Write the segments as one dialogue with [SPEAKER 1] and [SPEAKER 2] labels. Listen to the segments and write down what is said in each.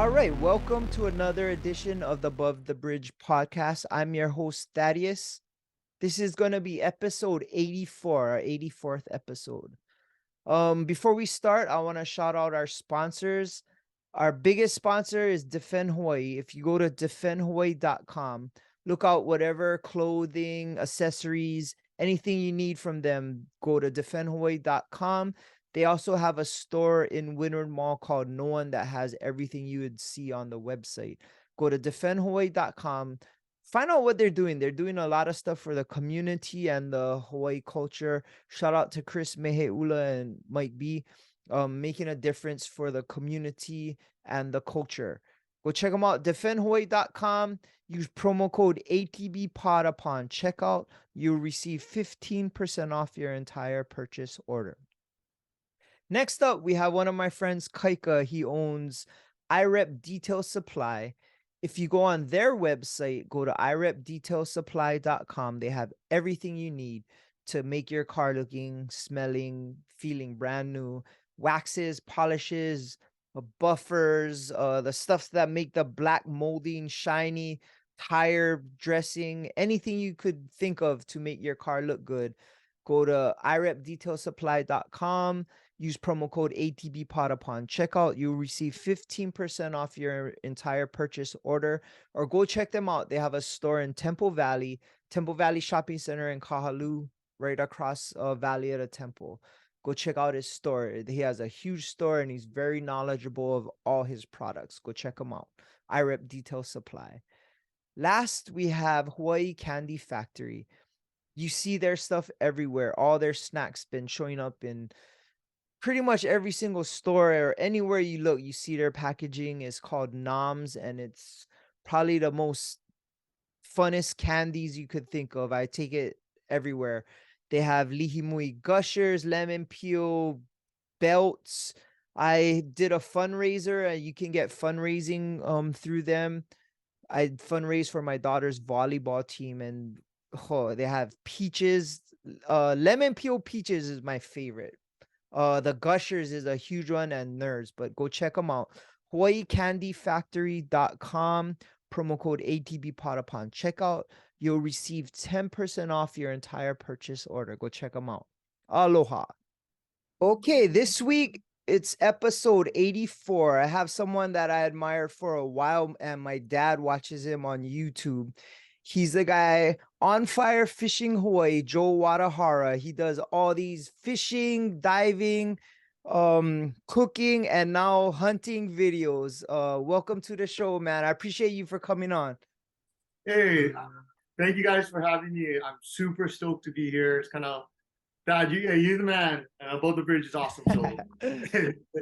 [SPEAKER 1] All right, welcome to another edition of the Above the Bridge podcast. I'm your host, Thaddeus. This is going to be episode 84, our 84th episode. Before we start, I want to shout out our sponsors. Our biggest sponsor is Defend Hawaii. If you go to defendhawaii.com, look out whatever clothing, accessories, anything you need from them, go to defendhawaii.com. They also have a store in Windward Mall called No One that has everything you would see on the website. Go to defendhawaii.com. Find out what they're doing. They're doing a lot of stuff for the community and the Hawaii culture. Shout out to Chris Meheula and Mike B, making a difference for the community and the culture. Go check them out. Defendhawaii.com. Use promo code ATBPOD upon checkout. You'll receive 15% off your entire purchase order. Next up, we have one of my friends, Kaika. He owns IREP Detail Supply. If you go on their website, go to irepdetailsupply.com. They have everything you need to make your car looking, smelling, feeling brand new. Waxes, polishes, buffers, the stuff that make the black molding shiny, tire dressing, anything you could think of to make your car look good. Go to irepdetailsupply.com. Use promo code ATBPOD upon checkout. You'll receive 15% off your entire purchase order, or go check them out. They have a store in Temple Valley Shopping Center in Kahalu, right across Valley of the Temple. Go check out his store. He has a huge store and he's very knowledgeable of all his products. Go check him out. IREP Detail Supply. Last, we have Hawaii Candy Factory. You see their stuff everywhere. All their snacks been showing up in pretty much every single store or anywhere you look. You see their packaging is called Noms, and it's probably the most funnest candies you could think of. I take it everywhere. They have lihimui gushers, lemon peel, belts. I did a fundraiser, and you can get fundraising through them. I fundraised for my daughter's volleyball team, and they have peaches. Lemon peel peaches is my favorite. The Gushers is a huge one, and Nerds, but go check them out. HawaiiCandyFactory.com. Promo code ATBPOD upon checkout. You'll receive 10% off your entire purchase order. Go check them out. Aloha. Okay, this week it's episode 84. I have someone that I admired for a while, and my dad watches him on YouTube. He's the guy on Fire Fishing Hawaii, Joe Wadahara. He does all these fishing, diving, cooking, and now hunting videos. Welcome to the show, man. I appreciate you for coming on.
[SPEAKER 2] Hey, thank you guys for having me. I'm super stoked to be here. It's kind of, Dad, you're the man. Above the Bridge is awesome. So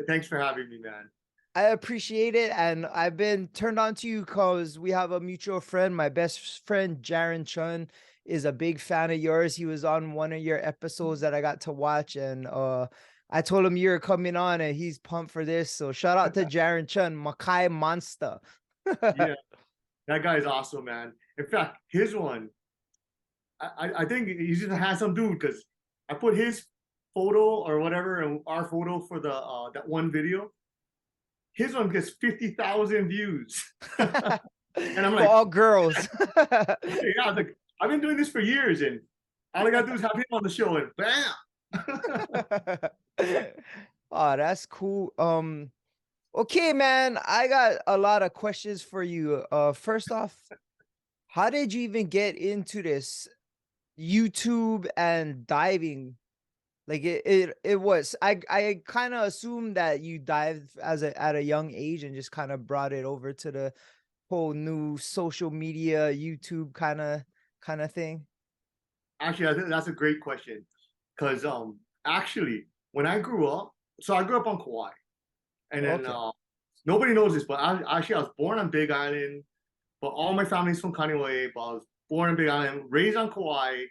[SPEAKER 2] thanks for having me, man.
[SPEAKER 1] I appreciate it, and I've been turned on to you because we have a mutual friend. My best friend, Jaron Chun, is a big fan of yours. He was on one of your episodes that I got to watch, and I told him you were coming on, and he's pumped for this. So shout out to Jaron Chun, Makai Monster.
[SPEAKER 2] Yeah, that guy is awesome, man. In fact, his one, I think he's just a handsome dude because I put his photo or whatever and our photo for the that one video. His one gets 50,000 views. And I'm like,
[SPEAKER 1] all girls.
[SPEAKER 2] Yeah, I was like, I've been doing this for years, and all I gotta do is have him on the show, and bam.
[SPEAKER 1] Oh, that's cool. Okay, man, I got a lot of questions for you. First off, how did you even get into this YouTube and diving? Like it was, I kind of assumed that you dived at a young age and just kind of brought it over to the whole new social media YouTube kind of thing.
[SPEAKER 2] Actually, I think that's a great question because actually when I grew up, so I grew up on Kauai, and then nobody knows this, but I was born on Big Island, but all my family's from Kaneohe, but I was born on Big Island, raised on Kauai,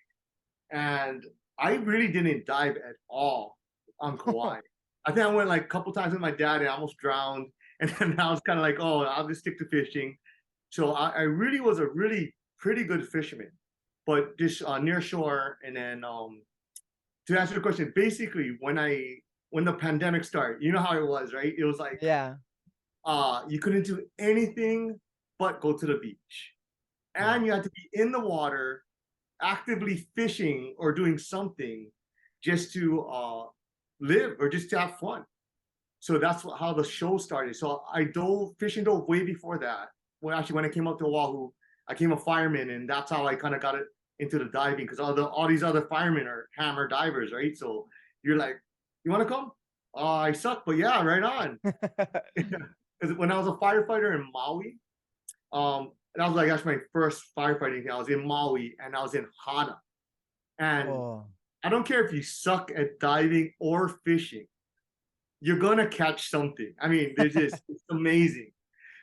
[SPEAKER 2] and I really didn't dive at all on Kauai. I think I went like a couple times with my dad and I almost drowned. And then I was kind of like, oh, I'll just stick to fishing. So I really was a really pretty good fisherman, but just near shore. And then to answer the question, basically when the pandemic started, you know how it was, right? It was like,
[SPEAKER 1] yeah,
[SPEAKER 2] You couldn't do anything but go to the beach.
[SPEAKER 1] Yeah.
[SPEAKER 2] And you had to be in the water, actively fishing or doing something just to live or just to have fun. So that's how the show started. So I fishing dove way before that. Well, actually, when I came up to Oahu, I became a fireman, and that's how I kind of got it into the diving because all these other firemen are hammer divers, right? So you're like, you want to come? I suck, but yeah, right on. Because when I was a firefighter in Maui, that was like actually my first firefighting thing. I was in Maui and I was in Hana, and
[SPEAKER 1] Oh,
[SPEAKER 2] I don't care if you suck at diving or fishing, you're gonna catch something. I mean, it's amazing.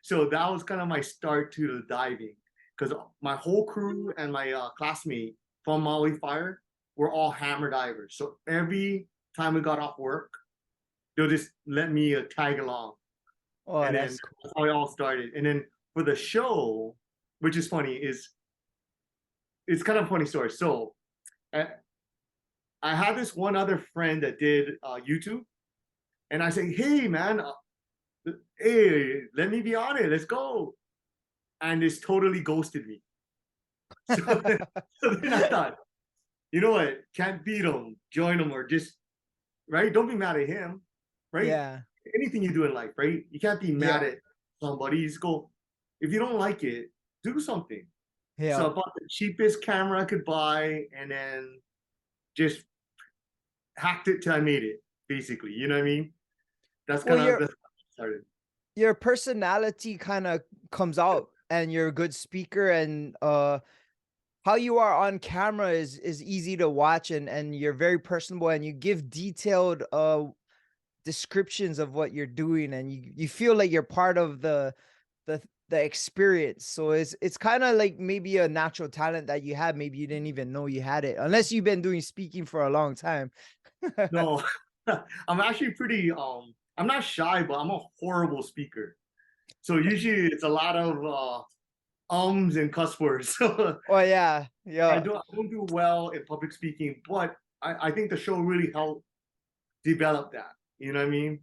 [SPEAKER 2] So that was kind of my start to the diving because my whole crew and my classmate from Maui Fire were all hammer divers. So every time we got off work, they'll just let me tag along,
[SPEAKER 1] oh,
[SPEAKER 2] and then
[SPEAKER 1] that's cool.
[SPEAKER 2] that's how it all started. And then for the show, which is funny, is it's kind of a funny story. So I, I had this one other friend that did YouTube, and I say, "Hey, man, hey, let me be on it. Let's go." And it's totally ghosted me. So then, so then I thought, you know what? Can't beat him. Join him or just right. Don't be mad at him, right?
[SPEAKER 1] Yeah.
[SPEAKER 2] Anything you do in life, right? You can't be mad
[SPEAKER 1] Yeah.
[SPEAKER 2] at somebody. You just go. If you don't like it, do something.
[SPEAKER 1] Yeah.
[SPEAKER 2] So I bought the cheapest camera I could buy, and then just hacked it till I made it. Basically, you know what I mean? That's
[SPEAKER 1] Well,
[SPEAKER 2] kind of that's how it started.
[SPEAKER 1] your personality kind of comes out and you're a good speaker and how you are on camera is easy to watch and you're very personable and you give detailed descriptions of what you're doing and you feel like you're part of the the experience. So it's kind of like maybe a natural talent that you have. Maybe you didn't even know you had it unless you've been doing speaking for a long time.
[SPEAKER 2] No, I'm actually pretty. I'm not shy, but I'm a horrible speaker. So usually it's a lot of ums and cuss words. So
[SPEAKER 1] Oh yeah, yeah,
[SPEAKER 2] I don't do well in public speaking, but I think the show really helped develop that. You know what I mean?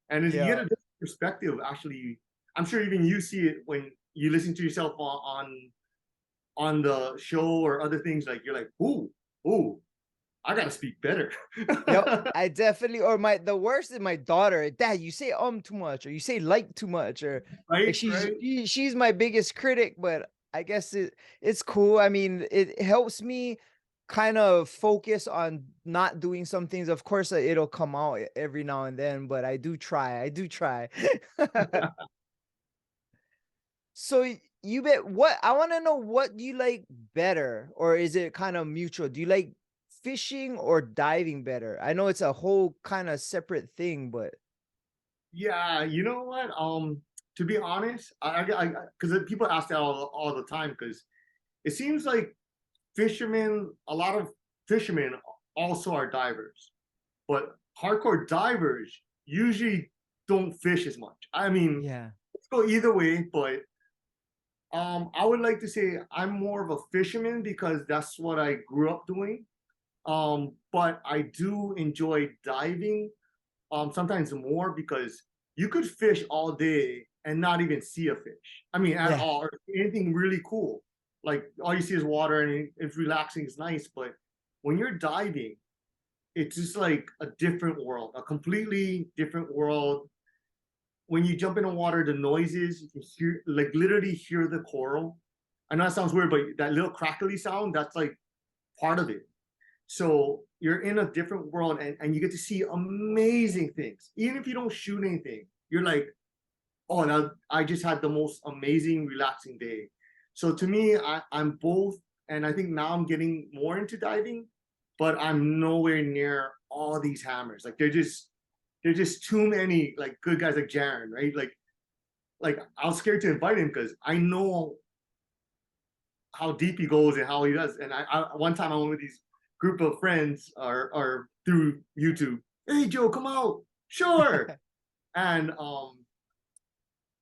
[SPEAKER 2] And as you get
[SPEAKER 1] yeah.
[SPEAKER 2] a different perspective, actually, I'm sure even you see it when you listen to yourself on the show or other things. Like you're like, ooh, I gotta speak better.
[SPEAKER 1] Yep, I definitely or my the worst is my daughter. Dad, you say too much, or you say like too much, or like
[SPEAKER 2] Right, right.
[SPEAKER 1] she's my biggest critic, but I guess it's cool. I mean, it helps me kind of focus on not doing some things. Of course, it'll come out every now and then, but I do try. I do try. So you bet what I want to know what do you like better or is it kind of mutual? Do you like fishing or diving better? I know it's a whole kind of separate thing, but
[SPEAKER 2] Yeah, you know what? To be honest, because people ask that all the time because it seems like a lot of fishermen also are divers, but hardcore divers usually don't fish as much. I mean,
[SPEAKER 1] yeah.
[SPEAKER 2] let's go either way, but I would like to say I'm more of a fisherman because that's what I grew up doing. But I do enjoy diving sometimes more because you could fish all day and not even see a fish. I mean, at
[SPEAKER 1] Yeah.
[SPEAKER 2] all, or anything really cool. Like all you see is water and it's relaxing, it's nice. But when you're diving, it's just like a different world, a completely different world. When you jump in the water, the noises, you can hear, like literally hear the coral. I know that sounds weird, but that little crackly sound, that's like part of it. So you're in a different world and you get to see amazing things. Even if you don't shoot anything, you're like, oh, now I just had the most amazing, relaxing day. So to me, I'm both. And I think now I'm getting more into diving, but I'm nowhere near all these hammers. Like there's just too many like good guys like Jaron, right? Like I was scared to invite him because I know how deep he goes and how he does. And I one time I went with these group of friends or through YouTube. Hey Joe, come out. Sure. And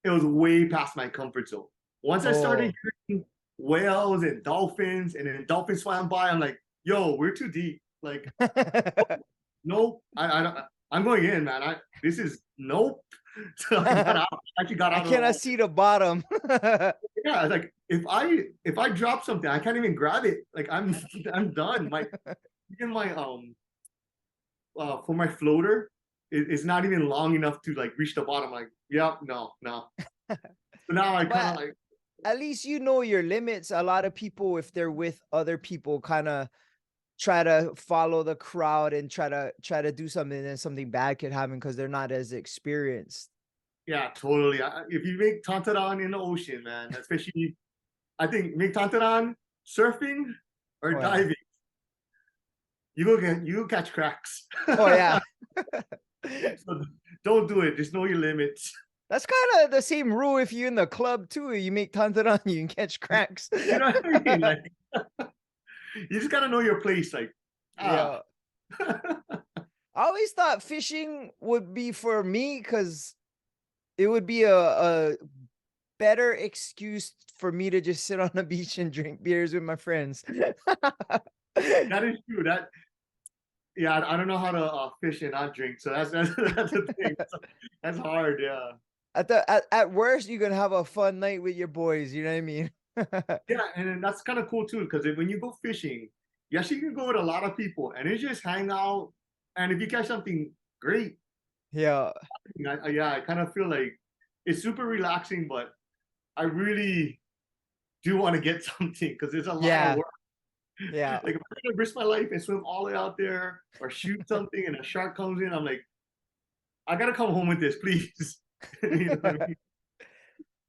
[SPEAKER 2] it was way past my comfort zone. Once I started
[SPEAKER 1] Oh.
[SPEAKER 2] hearing whales and dolphins and then dolphins swam by, I'm like, yo, we're too deep. Like, nope. I don't I'm going in, man. This is nope. So I got out. I actually got
[SPEAKER 1] I
[SPEAKER 2] out of the
[SPEAKER 1] cannot
[SPEAKER 2] water.
[SPEAKER 1] see the bottom.
[SPEAKER 2] Yeah, like if I drop something, I can't even grab it. Like I'm done. My even my for my floater, it's not even long enough to like reach the bottom. Like, yep, no, no. So now I kind of
[SPEAKER 1] But
[SPEAKER 2] like,
[SPEAKER 1] at least you know your limits. A lot of people, if they're with other people, kind of try to follow the crowd and try to do something, and then something bad could happen because they're not as experienced.
[SPEAKER 2] yeah, totally. If you make tantaran in the ocean, man, especially I think make tantaran surfing or
[SPEAKER 1] Oh yeah.
[SPEAKER 2] diving, you catch cracks.
[SPEAKER 1] Oh yeah.
[SPEAKER 2] So don't do it. Just know your limits.
[SPEAKER 1] That's kind of the same rule if you're in the club too. You make tantaran, you can catch cracks.
[SPEAKER 2] You know what I mean? Like you just gotta know your place. Like ah,
[SPEAKER 1] Yeah. I always thought fishing would be for me because it would be a better excuse for me to just sit on the beach and drink beers with my friends.
[SPEAKER 2] that is true. That yeah, I don't know how to fish and not drink. So that's the thing. That's hard. Yeah.
[SPEAKER 1] At worst, you can have a fun night with your boys. You know what I mean?
[SPEAKER 2] Yeah, and then that's kind of cool too, because when you go fishing, you actually can go with a lot of people, and it's just hang out. And if you catch something great,
[SPEAKER 1] Yeah,
[SPEAKER 2] yeah, I kind of feel like it's super relaxing. But I really do want to get something because it's a lot of
[SPEAKER 1] yeah,
[SPEAKER 2] work.
[SPEAKER 1] yeah.
[SPEAKER 2] Like if I'm gonna risk my life and swim all the way out there or shoot something and a shark comes in, I'm like, I gotta come home with this, please. You know what I mean?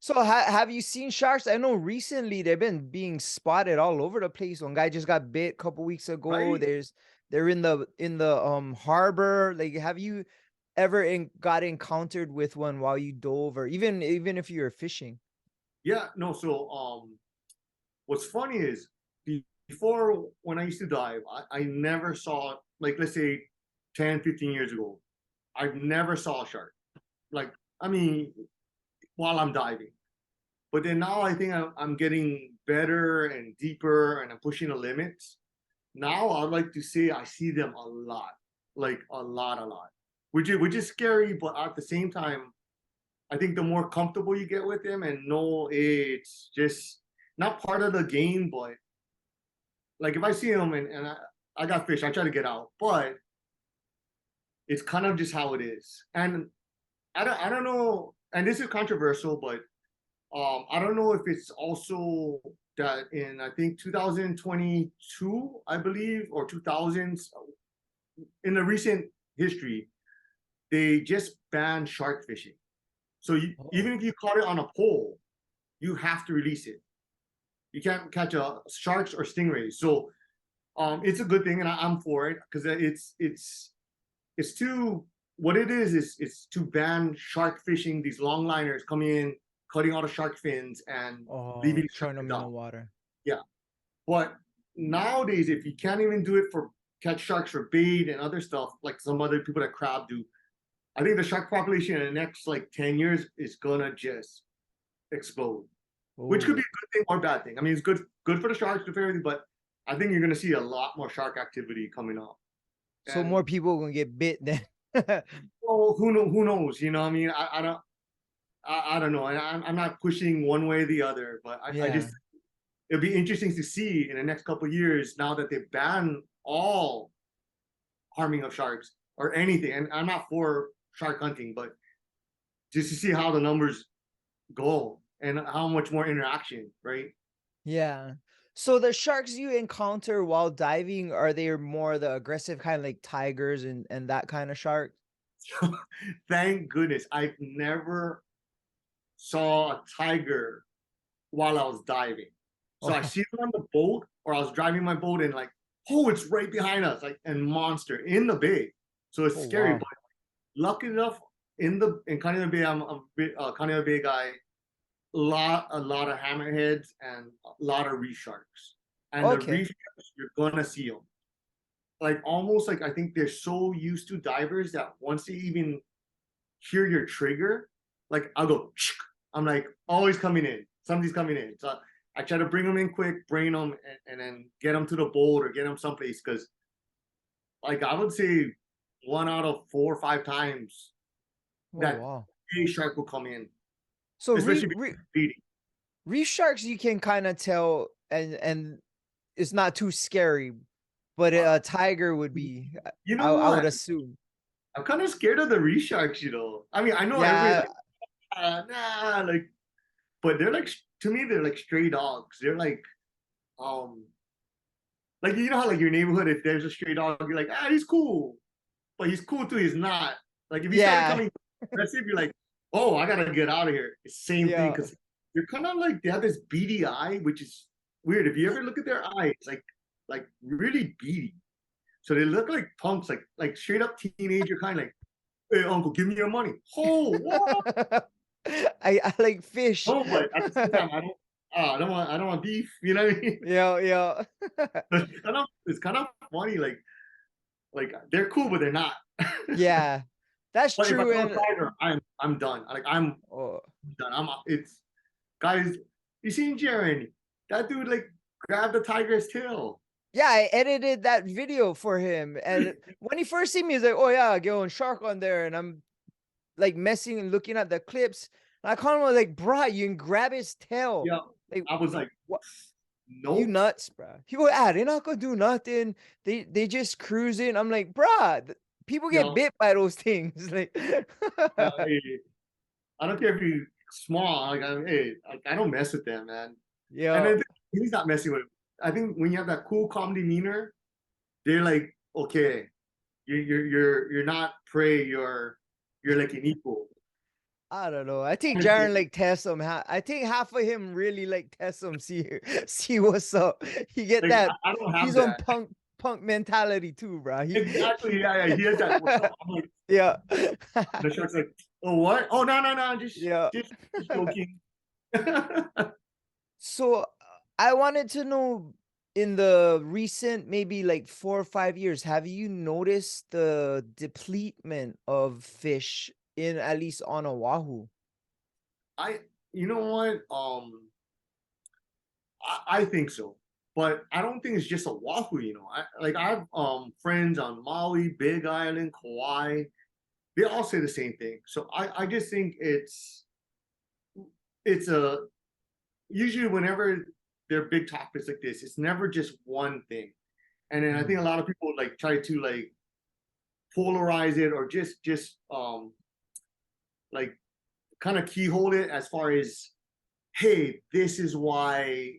[SPEAKER 1] So have you seen sharks? I know recently they've been being spotted all over the place. One guy just got bit a couple weeks ago.
[SPEAKER 2] Right?
[SPEAKER 1] They're in the harbor. Like, have you ever got encountered with one while you dove, or even if you were fishing?
[SPEAKER 2] Yeah, no. So what's funny is before when I used to dive, I never saw, like, let's say 10, 15 years ago, I never saw a shark. Like, I mean, while I'm diving. But then now I think I'm getting better and deeper and I'm pushing the limits. Now I'd like to say I see them a lot, like a lot, which is scary, but at the same time, I think the more comfortable you get with them and know it's just not part of the game, but like if I see them and I got fish, I try to get out, but it's kind of just how it is. And I don't know, and this is controversial, but I don't know if it's also that in I think 2022, I believe, or 2000s, in the recent history, they just banned shark fishing. So
[SPEAKER 1] Oh,
[SPEAKER 2] even if you caught it on a pole, you have to release it. You can't catch sharks or stingrays. So it's a good thing, and I'm for it because it's too what it is it's to ban shark fishing. These longliners coming in, cutting all the shark fins and leaving
[SPEAKER 1] oh,
[SPEAKER 2] the
[SPEAKER 1] throwing
[SPEAKER 2] sharks
[SPEAKER 1] them in the
[SPEAKER 2] out.
[SPEAKER 1] water.
[SPEAKER 2] Yeah, but nowadays, if you can't even do it for catch sharks for bait and other stuff like some other people that crab do, I think the shark population in the next like 10 years is gonna just explode. Which could be
[SPEAKER 1] Oh,
[SPEAKER 2] a good thing or bad thing. I mean, it's good for the sharks, good for everything, but I think you're gonna see a lot more shark activity coming up.
[SPEAKER 1] so more
[SPEAKER 2] And
[SPEAKER 1] people gonna get bit then.
[SPEAKER 2] well, who knows? You know, I mean, I don't know. And I'm not pushing one way or the other, but I
[SPEAKER 1] Yeah.
[SPEAKER 2] just it'll be interesting to see in the next couple of years now that they ban all harming of sharks or anything. And I'm not for shark hunting, but just to see how the numbers go and how much more interaction, right?
[SPEAKER 1] Yeah. So the sharks you encounter while diving, are they more the aggressive kind, like tigers and that kind of shark?
[SPEAKER 2] Thank goodness I've never saw a tiger while I was diving. So I
[SPEAKER 1] Oh,
[SPEAKER 2] see them on the boat, or I was driving my boat and like, oh, it's right behind us, like and monster in the bay. So it's
[SPEAKER 1] oh
[SPEAKER 2] scary.
[SPEAKER 1] wow.
[SPEAKER 2] But lucky enough, in Kaneohe Bay, I'm a Kaneohe Bay guy. A lot of hammerheads and a lot of reef sharks. And the
[SPEAKER 1] Okay.
[SPEAKER 2] reef sharks, you're gonna see them. Like almost like I think they're so used to divers that once they even hear your trigger, like I'll go, I'm like always coming in. Somebody's coming in. So I try to bring them in quick, bring them, and then get them to the boat or get them someplace. Because like I would say one out of 4 or 5 times
[SPEAKER 1] Oh
[SPEAKER 2] that
[SPEAKER 1] wow.
[SPEAKER 2] a shark will come in,
[SPEAKER 1] So
[SPEAKER 2] especially because it's feeding.
[SPEAKER 1] reef sharks you can kind of tell, and it's not too scary, but
[SPEAKER 2] Uh,
[SPEAKER 1] a tiger would be.
[SPEAKER 2] you know
[SPEAKER 1] I would
[SPEAKER 2] what?
[SPEAKER 1] assume.
[SPEAKER 2] I'm kind of scared of the reef sharks. I mean, I know everybody's
[SPEAKER 1] Yeah,
[SPEAKER 2] like, nah, like, but they're like to me, they're like stray dogs. They're um, like you know how like your neighborhood, if there's a stray dog, you're like, he's cool, but he's cool too. He's not. Like if he started
[SPEAKER 1] yeah,
[SPEAKER 2] coming aggressive, you're like, oh, I gotta get out of here. It's the same thing
[SPEAKER 1] yeah.
[SPEAKER 2] because they're kind of like they have this beady eye, which is weird. If you ever look at their eyes, like really beady. So they look like punks, like straight up teenager kind of like, hey uncle, give me your money. Oh, what?
[SPEAKER 1] I like fish.
[SPEAKER 2] No, but at the same time, I don't want beef. You know what I mean?
[SPEAKER 1] Yeah, yeah.
[SPEAKER 2] It's kind of funny. Like they're cool, but they're not.
[SPEAKER 1] Yeah, that's
[SPEAKER 2] But if I
[SPEAKER 1] true.
[SPEAKER 2] saw a
[SPEAKER 1] And
[SPEAKER 2] tiger, I'm done. Like I'm
[SPEAKER 1] oh,
[SPEAKER 2] done. It's guys. You seen Jaren? That dude like grabbed the tiger's tail.
[SPEAKER 1] yeah, I edited that video for him. And when he first seen me, he's like, "Oh yeah, going shark on there," and I'm like messing and looking at the clips. And I called him, I was like, "Bruh, you can grab his tail."
[SPEAKER 2] Yeah,
[SPEAKER 1] Like,
[SPEAKER 2] I was like,
[SPEAKER 1] what? You
[SPEAKER 2] nope.
[SPEAKER 1] nuts, bruh. He go, they're not gonna do nothing. They just cruising. I'm like, bruh, people get
[SPEAKER 2] Yeah,
[SPEAKER 1] bit by those things. Like,
[SPEAKER 2] hey, I don't care if you're small. I don't mess with them, man. And
[SPEAKER 1] yeah.
[SPEAKER 2] then he's not messing with him. I think when you have that cool, calm demeanor, they're like, okay, you're not prey. You're like an equal.
[SPEAKER 1] I don't know. I think Jaren like test him. I think half of him really like test him. See what's up. He get
[SPEAKER 2] Like,
[SPEAKER 1] that.
[SPEAKER 2] I don't have
[SPEAKER 1] He's on
[SPEAKER 2] that.
[SPEAKER 1] punk mentality too, bro.
[SPEAKER 2] Exactly. Yeah, yeah. He has that. What's up? I'm like,
[SPEAKER 1] Yeah.
[SPEAKER 2] the shark's like, oh what? Oh no, no, no.
[SPEAKER 1] Yeah.
[SPEAKER 2] Just joking.
[SPEAKER 1] So I wanted to know, in the recent maybe like 4 or 5 years, have you noticed the depletement of fish in at least on Oahu?
[SPEAKER 2] I, you know what? I think so, but I don't think it's just Oahu. I have friends on Maui, Big Island, Kauai. They all say the same thing. So I just think it's a usually whenever there are big topics like this, it's never just one thing. And then I think a
[SPEAKER 1] Mm.
[SPEAKER 2] lot of people like try to like polarize it or just like kind of keyhole it as far as hey, this is why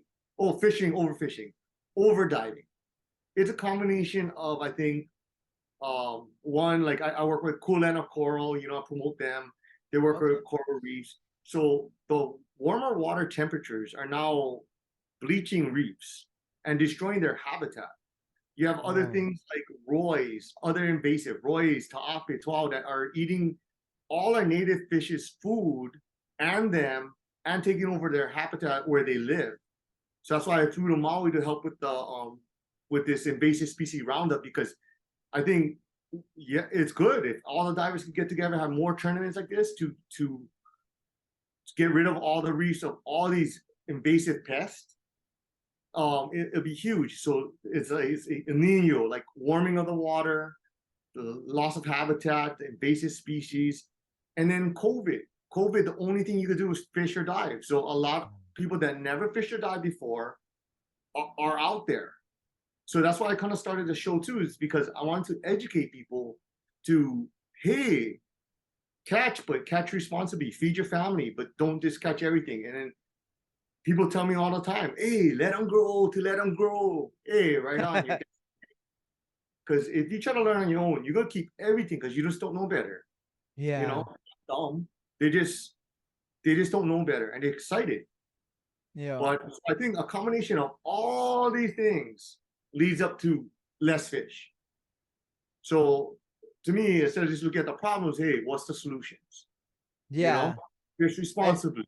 [SPEAKER 2] fishing, overfishing, overdiving. It's a combination of I think one like I work with Kulana Coral, I promote them. They work
[SPEAKER 1] Okay.
[SPEAKER 2] with coral reefs. So the warmer water temperatures are now bleaching reefs and destroying their habitat. You have other
[SPEAKER 1] Oh.
[SPEAKER 2] things like roys, other invasive roys, ta'ape, tuau that are eating all our native fish's food and them and taking over their habitat where they live. So that's why I flew to Maui to help with this invasive species roundup because I think it's good if all the divers can get together, have more tournaments like this to get rid of all the reefs of all these invasive pests. It'll be huge. So it's a Nino, like warming of the water, the loss of habitat, the invasive species, and then COVID. COVID, the only thing you could do is fish or dive. So a lot of people that never fished or dived before are out there. So that's why I kind of started the show too, is because I wanted to educate people to, hey, but catch responsibly, feed your family, but don't just catch everything. And then people tell me all the time, hey, let them grow to let them grow. Hey, right on. Because if you try to learn on your own, you're gonna keep everything because you just don't know better. You know,
[SPEAKER 1] Yeah.
[SPEAKER 2] dumb. They just don't know better and they're excited.
[SPEAKER 1] Yeah.
[SPEAKER 2] But I think a combination of all these things leads up to less fish. So to me, instead of just looking at the problems, hey, what's the solutions? You know,
[SPEAKER 1] Yeah.
[SPEAKER 2] fish
[SPEAKER 1] And
[SPEAKER 2] responsibly,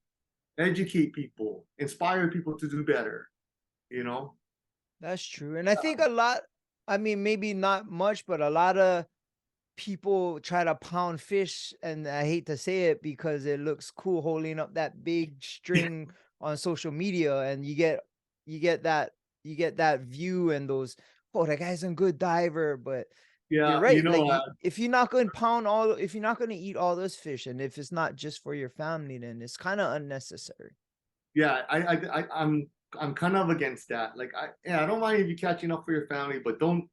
[SPEAKER 2] educate people, inspire people to do better. You know,
[SPEAKER 1] that's true. And I think a lot, I mean, maybe not much, but a lot of people try to pound fish, and I hate to say it because it looks cool holding up that big string on social media, and you get that view and those, oh, that guy's a good diver, but You're
[SPEAKER 2] Yeah,
[SPEAKER 1] right. Like if you're not going to if you're not going to eat all those fish, and if it's not just for your family, then it's kind of unnecessary.
[SPEAKER 2] yeah, I'm kind of against that. Like I don't mind if you catch enough for your family, but don't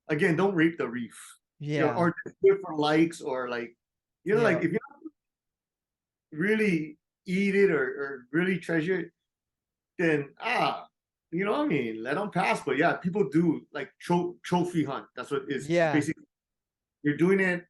[SPEAKER 2] rape the reef.
[SPEAKER 1] Yeah.
[SPEAKER 2] Or do it for likes or like like
[SPEAKER 1] Yeah.
[SPEAKER 2] if you really eat it or really treasure it, then what I mean, let them pass. But yeah, people do like trophy hunt. That's what is
[SPEAKER 1] Yeah.
[SPEAKER 2] basically. You're doing it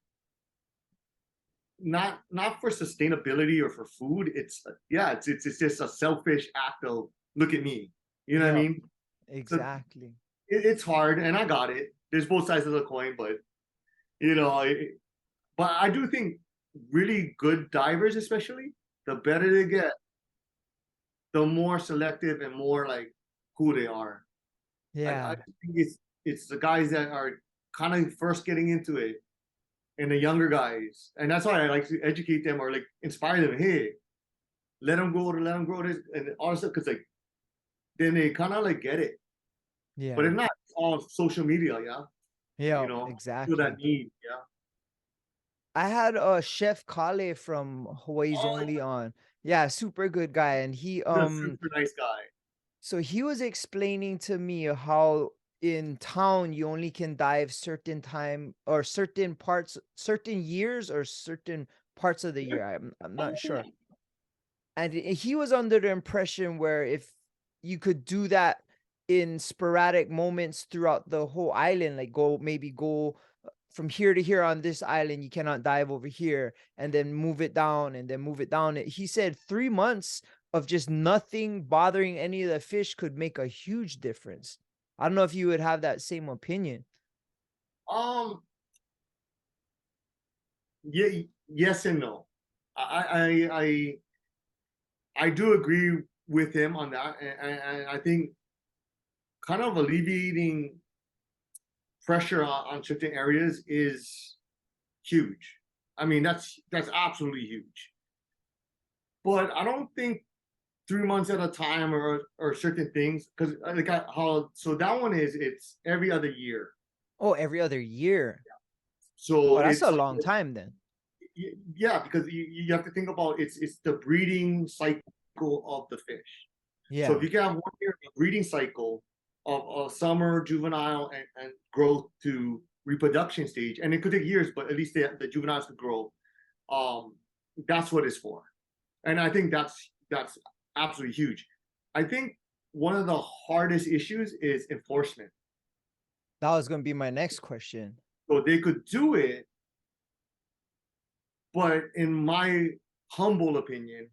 [SPEAKER 2] not for sustainability or for food. It's just a selfish act of look at me. You know what I
[SPEAKER 1] Yeah.
[SPEAKER 2] mean? So
[SPEAKER 1] Exactly.
[SPEAKER 2] it's hard, and I got it. There's both sides of the coin, but you know, but I do think really good divers, especially, the better they get, the more selective and more like who they are. I
[SPEAKER 1] Yeah.
[SPEAKER 2] think it's the guys that are kind of first getting into it and the younger guys, and that's why I like to educate them or like inspire them. Hey, let them grow this, and also because like then they kind of like get it. But
[SPEAKER 1] Yeah.
[SPEAKER 2] if not, it's all social media, yeah.
[SPEAKER 1] Yeah.
[SPEAKER 2] Feel that
[SPEAKER 1] Exactly.
[SPEAKER 2] need, yeah.
[SPEAKER 1] I had a chef Kale from Hawaii's
[SPEAKER 2] Oh,
[SPEAKER 1] Only on. Yeah, super good guy. And
[SPEAKER 2] he's a super nice guy.
[SPEAKER 1] so he was explaining to me how in town you only can dive certain time or certain parts, certain years or certain parts of the year. I'm not sure. And he was under the impression where if you could do that in sporadic moments throughout the whole island, like go from here to here on this island, you cannot dive over here, and then move it down and then move it down. He said 3 months of just nothing bothering any of the fish could make a huge difference. I don't know if you would have that same opinion.
[SPEAKER 2] Um, yeah, yes and no. I do agree with him on that, and I think kind of alleviating pressure on certain areas is huge. I mean, that's absolutely huge. But I don't think 3 months at a time or certain things because like how so that one is it's every other year.
[SPEAKER 1] Oh, every other year.
[SPEAKER 2] So
[SPEAKER 1] Oh, that's a
[SPEAKER 2] it's
[SPEAKER 1] long time then.
[SPEAKER 2] yeah because you have to think about it's the breeding cycle of the fish. So if
[SPEAKER 1] Yeah.
[SPEAKER 2] you can have 1 year of a breeding cycle of a summer, juvenile, and growth to reproduction stage, and it could take years, but at least the juveniles could grow. Um, that's what it's for, and I think that's absolutely huge. I think one of the hardest issues is enforcement.
[SPEAKER 1] That was going to be my next question.
[SPEAKER 2] So they could do it, but in my humble opinion,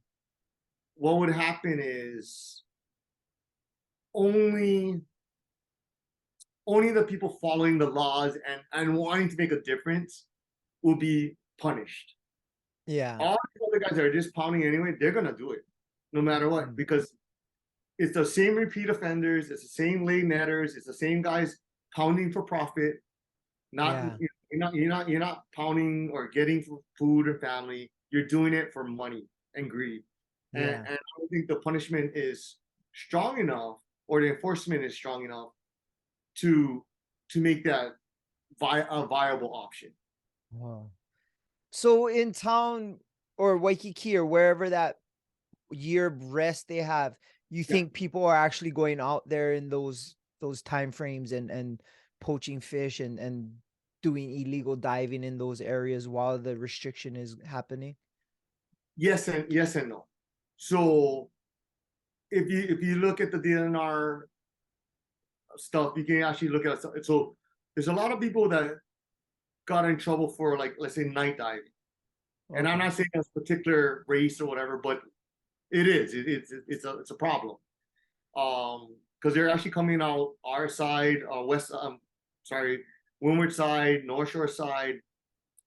[SPEAKER 2] what would happen is only only the people following the laws and wanting to make a difference will be punished.
[SPEAKER 1] Yeah.
[SPEAKER 2] All the other guys that are just pounding anyway, they're gonna do it no matter what
[SPEAKER 1] Mm.
[SPEAKER 2] because it's the same repeat offenders, it's the same lay netters, it's the same guys pounding for profit. Not
[SPEAKER 1] Yeah.
[SPEAKER 2] you're not pounding or getting food or family. You're doing it for money and greed.
[SPEAKER 1] Yeah.
[SPEAKER 2] And I don't think the punishment is strong enough or the enforcement is strong enough to make that a viable option.
[SPEAKER 1] Wow. So in town or Waikiki or wherever that year rest they have, you
[SPEAKER 2] Yeah.
[SPEAKER 1] think people are actually going out there in those time frames and poaching fish and doing illegal diving in those areas while the restriction is happening?
[SPEAKER 2] Yes and no. So if you look at the DNR stuff, you can actually look at it. So there's a lot of people that got in trouble for like let's say night diving. And I'm
[SPEAKER 1] Okay.
[SPEAKER 2] not saying it's a particular race or whatever, but it is. It's a problem. Because they're actually coming out our side, west. Sorry, windward side, north shore side,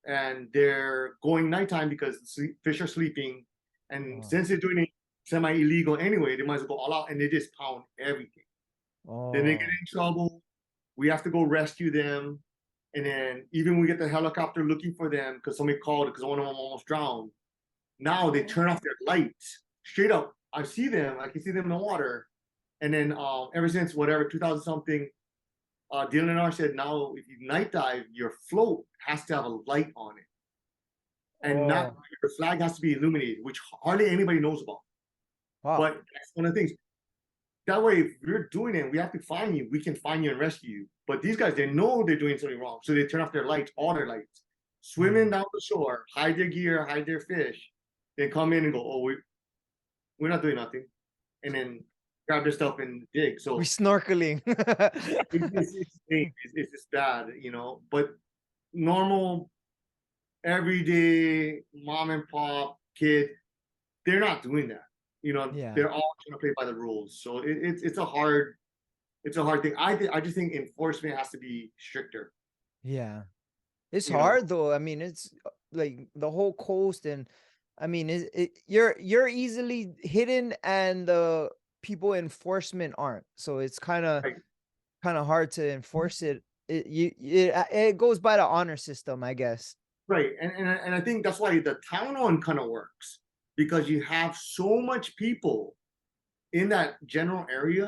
[SPEAKER 2] and they're going nighttime because fish are sleeping, and
[SPEAKER 1] Oh.
[SPEAKER 2] since they're doing it semi illegal anyway, they might as well go all out and they just pound everything. Then they get
[SPEAKER 1] Oh.
[SPEAKER 2] in trouble. We have to go rescue them. And then even we get the helicopter looking for them because somebody called because one of them almost drowned. Now they turn off their lights straight up. I see them. I can see them in the water. And then ever since whatever 2000 something, DLNR said now if you night dive, your float has to have a light on it, and not
[SPEAKER 1] Oh,
[SPEAKER 2] your flag has to be illuminated, which hardly anybody knows about.
[SPEAKER 1] wow.
[SPEAKER 2] But that's one of the things. That way, if we're doing it, we have to find you. We can find you and rescue you. But these guys, they know they're doing something wrong, so they turn off their lights, all their lights, swimming down the shore, hide their gear, hide their fish, then come in and go, oh, we're not doing nothing, and then grab their stuff and dig. So
[SPEAKER 1] We snorkeling.
[SPEAKER 2] it's just bad, But normal, everyday mom and pop kid, they're not doing that.
[SPEAKER 1] Yeah.
[SPEAKER 2] They're all trying to play by the rules. So it's a hard thing. I just think enforcement has to be stricter.
[SPEAKER 1] Yeah. It's
[SPEAKER 2] You know,
[SPEAKER 1] hard though. I mean, it's like the whole coast, and I mean, you're easily hidden, and the people enforcement aren't. So it's
[SPEAKER 2] like
[SPEAKER 1] kind of hard to enforce it. It goes by the honor system, I guess.
[SPEAKER 2] right, and I think that's why the town one kind of works because you have so much people in that general area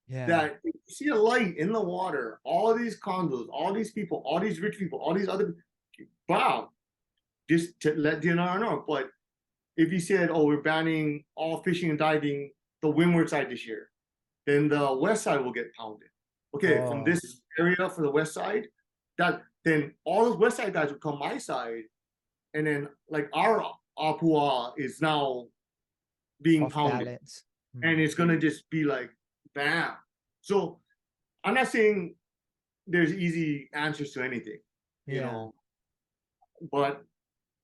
[SPEAKER 1] Yeah.
[SPEAKER 2] that if you see a light in the water, all these condos, all these people, all these rich people, all these other, wow, just to let DNR know. But if you said, oh, we're banning all fishing and diving the windward side this year, then the west side will get pounded. Okay, from
[SPEAKER 1] Oh,
[SPEAKER 2] this area for the west side, that then all those west side guys will come my side, and then like our Apua is now being
[SPEAKER 1] off
[SPEAKER 2] pounded,
[SPEAKER 1] balance.
[SPEAKER 2] and it's gonna just be like bam. So I'm not saying there's easy answers to anything, you
[SPEAKER 1] Yeah.
[SPEAKER 2] know, but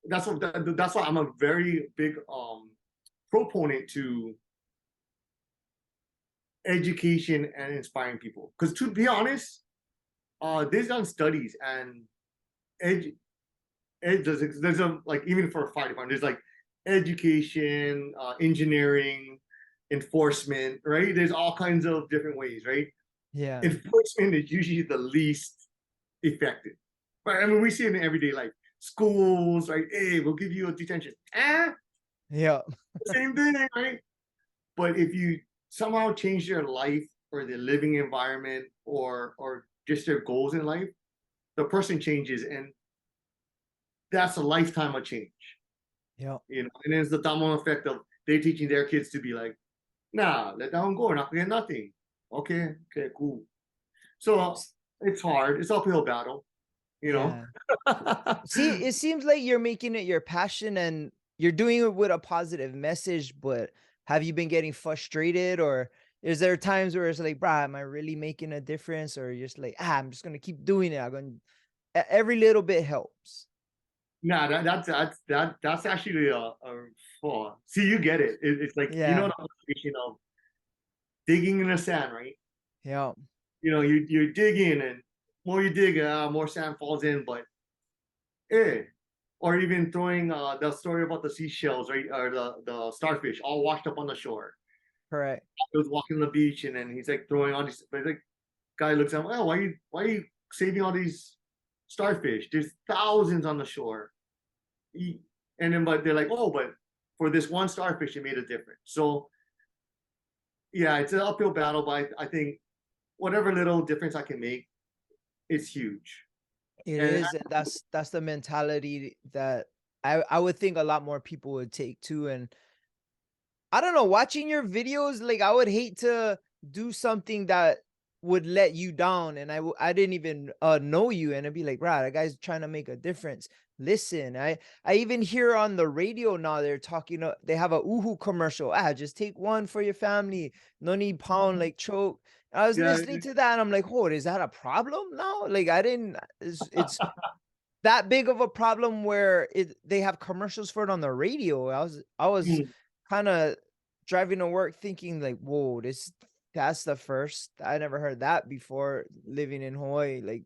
[SPEAKER 2] that's why I'm a very big proponent to education and inspiring people. Because to be honest, they've done studies and ed, there's a like even for a fire department, there's like education, engineering, enforcement, right? There's all kinds of different ways, right?
[SPEAKER 1] Yeah.
[SPEAKER 2] Enforcement is usually the least effective. But I mean, we see it in everyday life. Schools, right? Hey, we'll give you a detention.
[SPEAKER 1] Yeah.
[SPEAKER 2] Same thing, right? But if you somehow change their life or their living environment or just their goals in life, the person changes, and that's a lifetime of change.
[SPEAKER 1] Yeah.
[SPEAKER 2] And there's the domino effect of they teaching their kids to be like, nah, let that one go, not get nothing. Okay, cool. So it's hard. It's uphill battle, you know.
[SPEAKER 1] Yeah. See, it seems like you're making it your passion, and you're doing it with a positive message, but have you been getting frustrated, or is there times where it's like, "Bruh, am I really making a difference?" Or you're just like, I'm just gonna keep doing it. I'm gonna every little bit helps.
[SPEAKER 2] Nah, that's actually oh, see, you get it. It's like
[SPEAKER 1] Yeah.
[SPEAKER 2] the motivation of digging in the sand, right?
[SPEAKER 1] Yeah.
[SPEAKER 2] You're digging, and more you dig, more sand falls in. But or even throwing the story about the seashells, right, or the starfish all washed up on the shore.
[SPEAKER 1] Correct.
[SPEAKER 2] He was walking on the beach, and then he's like throwing all these. But like, guy looks at him, oh, why are you saving all these starfish? There's thousands on the shore. And then, but they're like, oh, but for this one starfish, it made a difference. So yeah, it's an uphill battle, but I think whatever little difference I can make, it's huge.
[SPEAKER 1] It
[SPEAKER 2] And
[SPEAKER 1] is, and that's the mentality that I would think a lot more people would take too. And I don't know, watching your videos, like I would hate to do something that would let you down, and I didn't even know you, and I'd be like, "Right, that guy's trying to make a difference." Listen, I even hear on the radio now they're talking. They have a Uhu commercial. Just take one for your family. No need pound like choke. I was
[SPEAKER 2] yeah,
[SPEAKER 1] listening to that, and I'm like, "Oh, is that a problem now?" Like I didn't. It's that big of a problem where they have commercials for it on the radio. I was
[SPEAKER 2] mm,
[SPEAKER 1] kind of driving to work thinking like, whoa, that's the first. I never heard that before living in Hawaii. Like,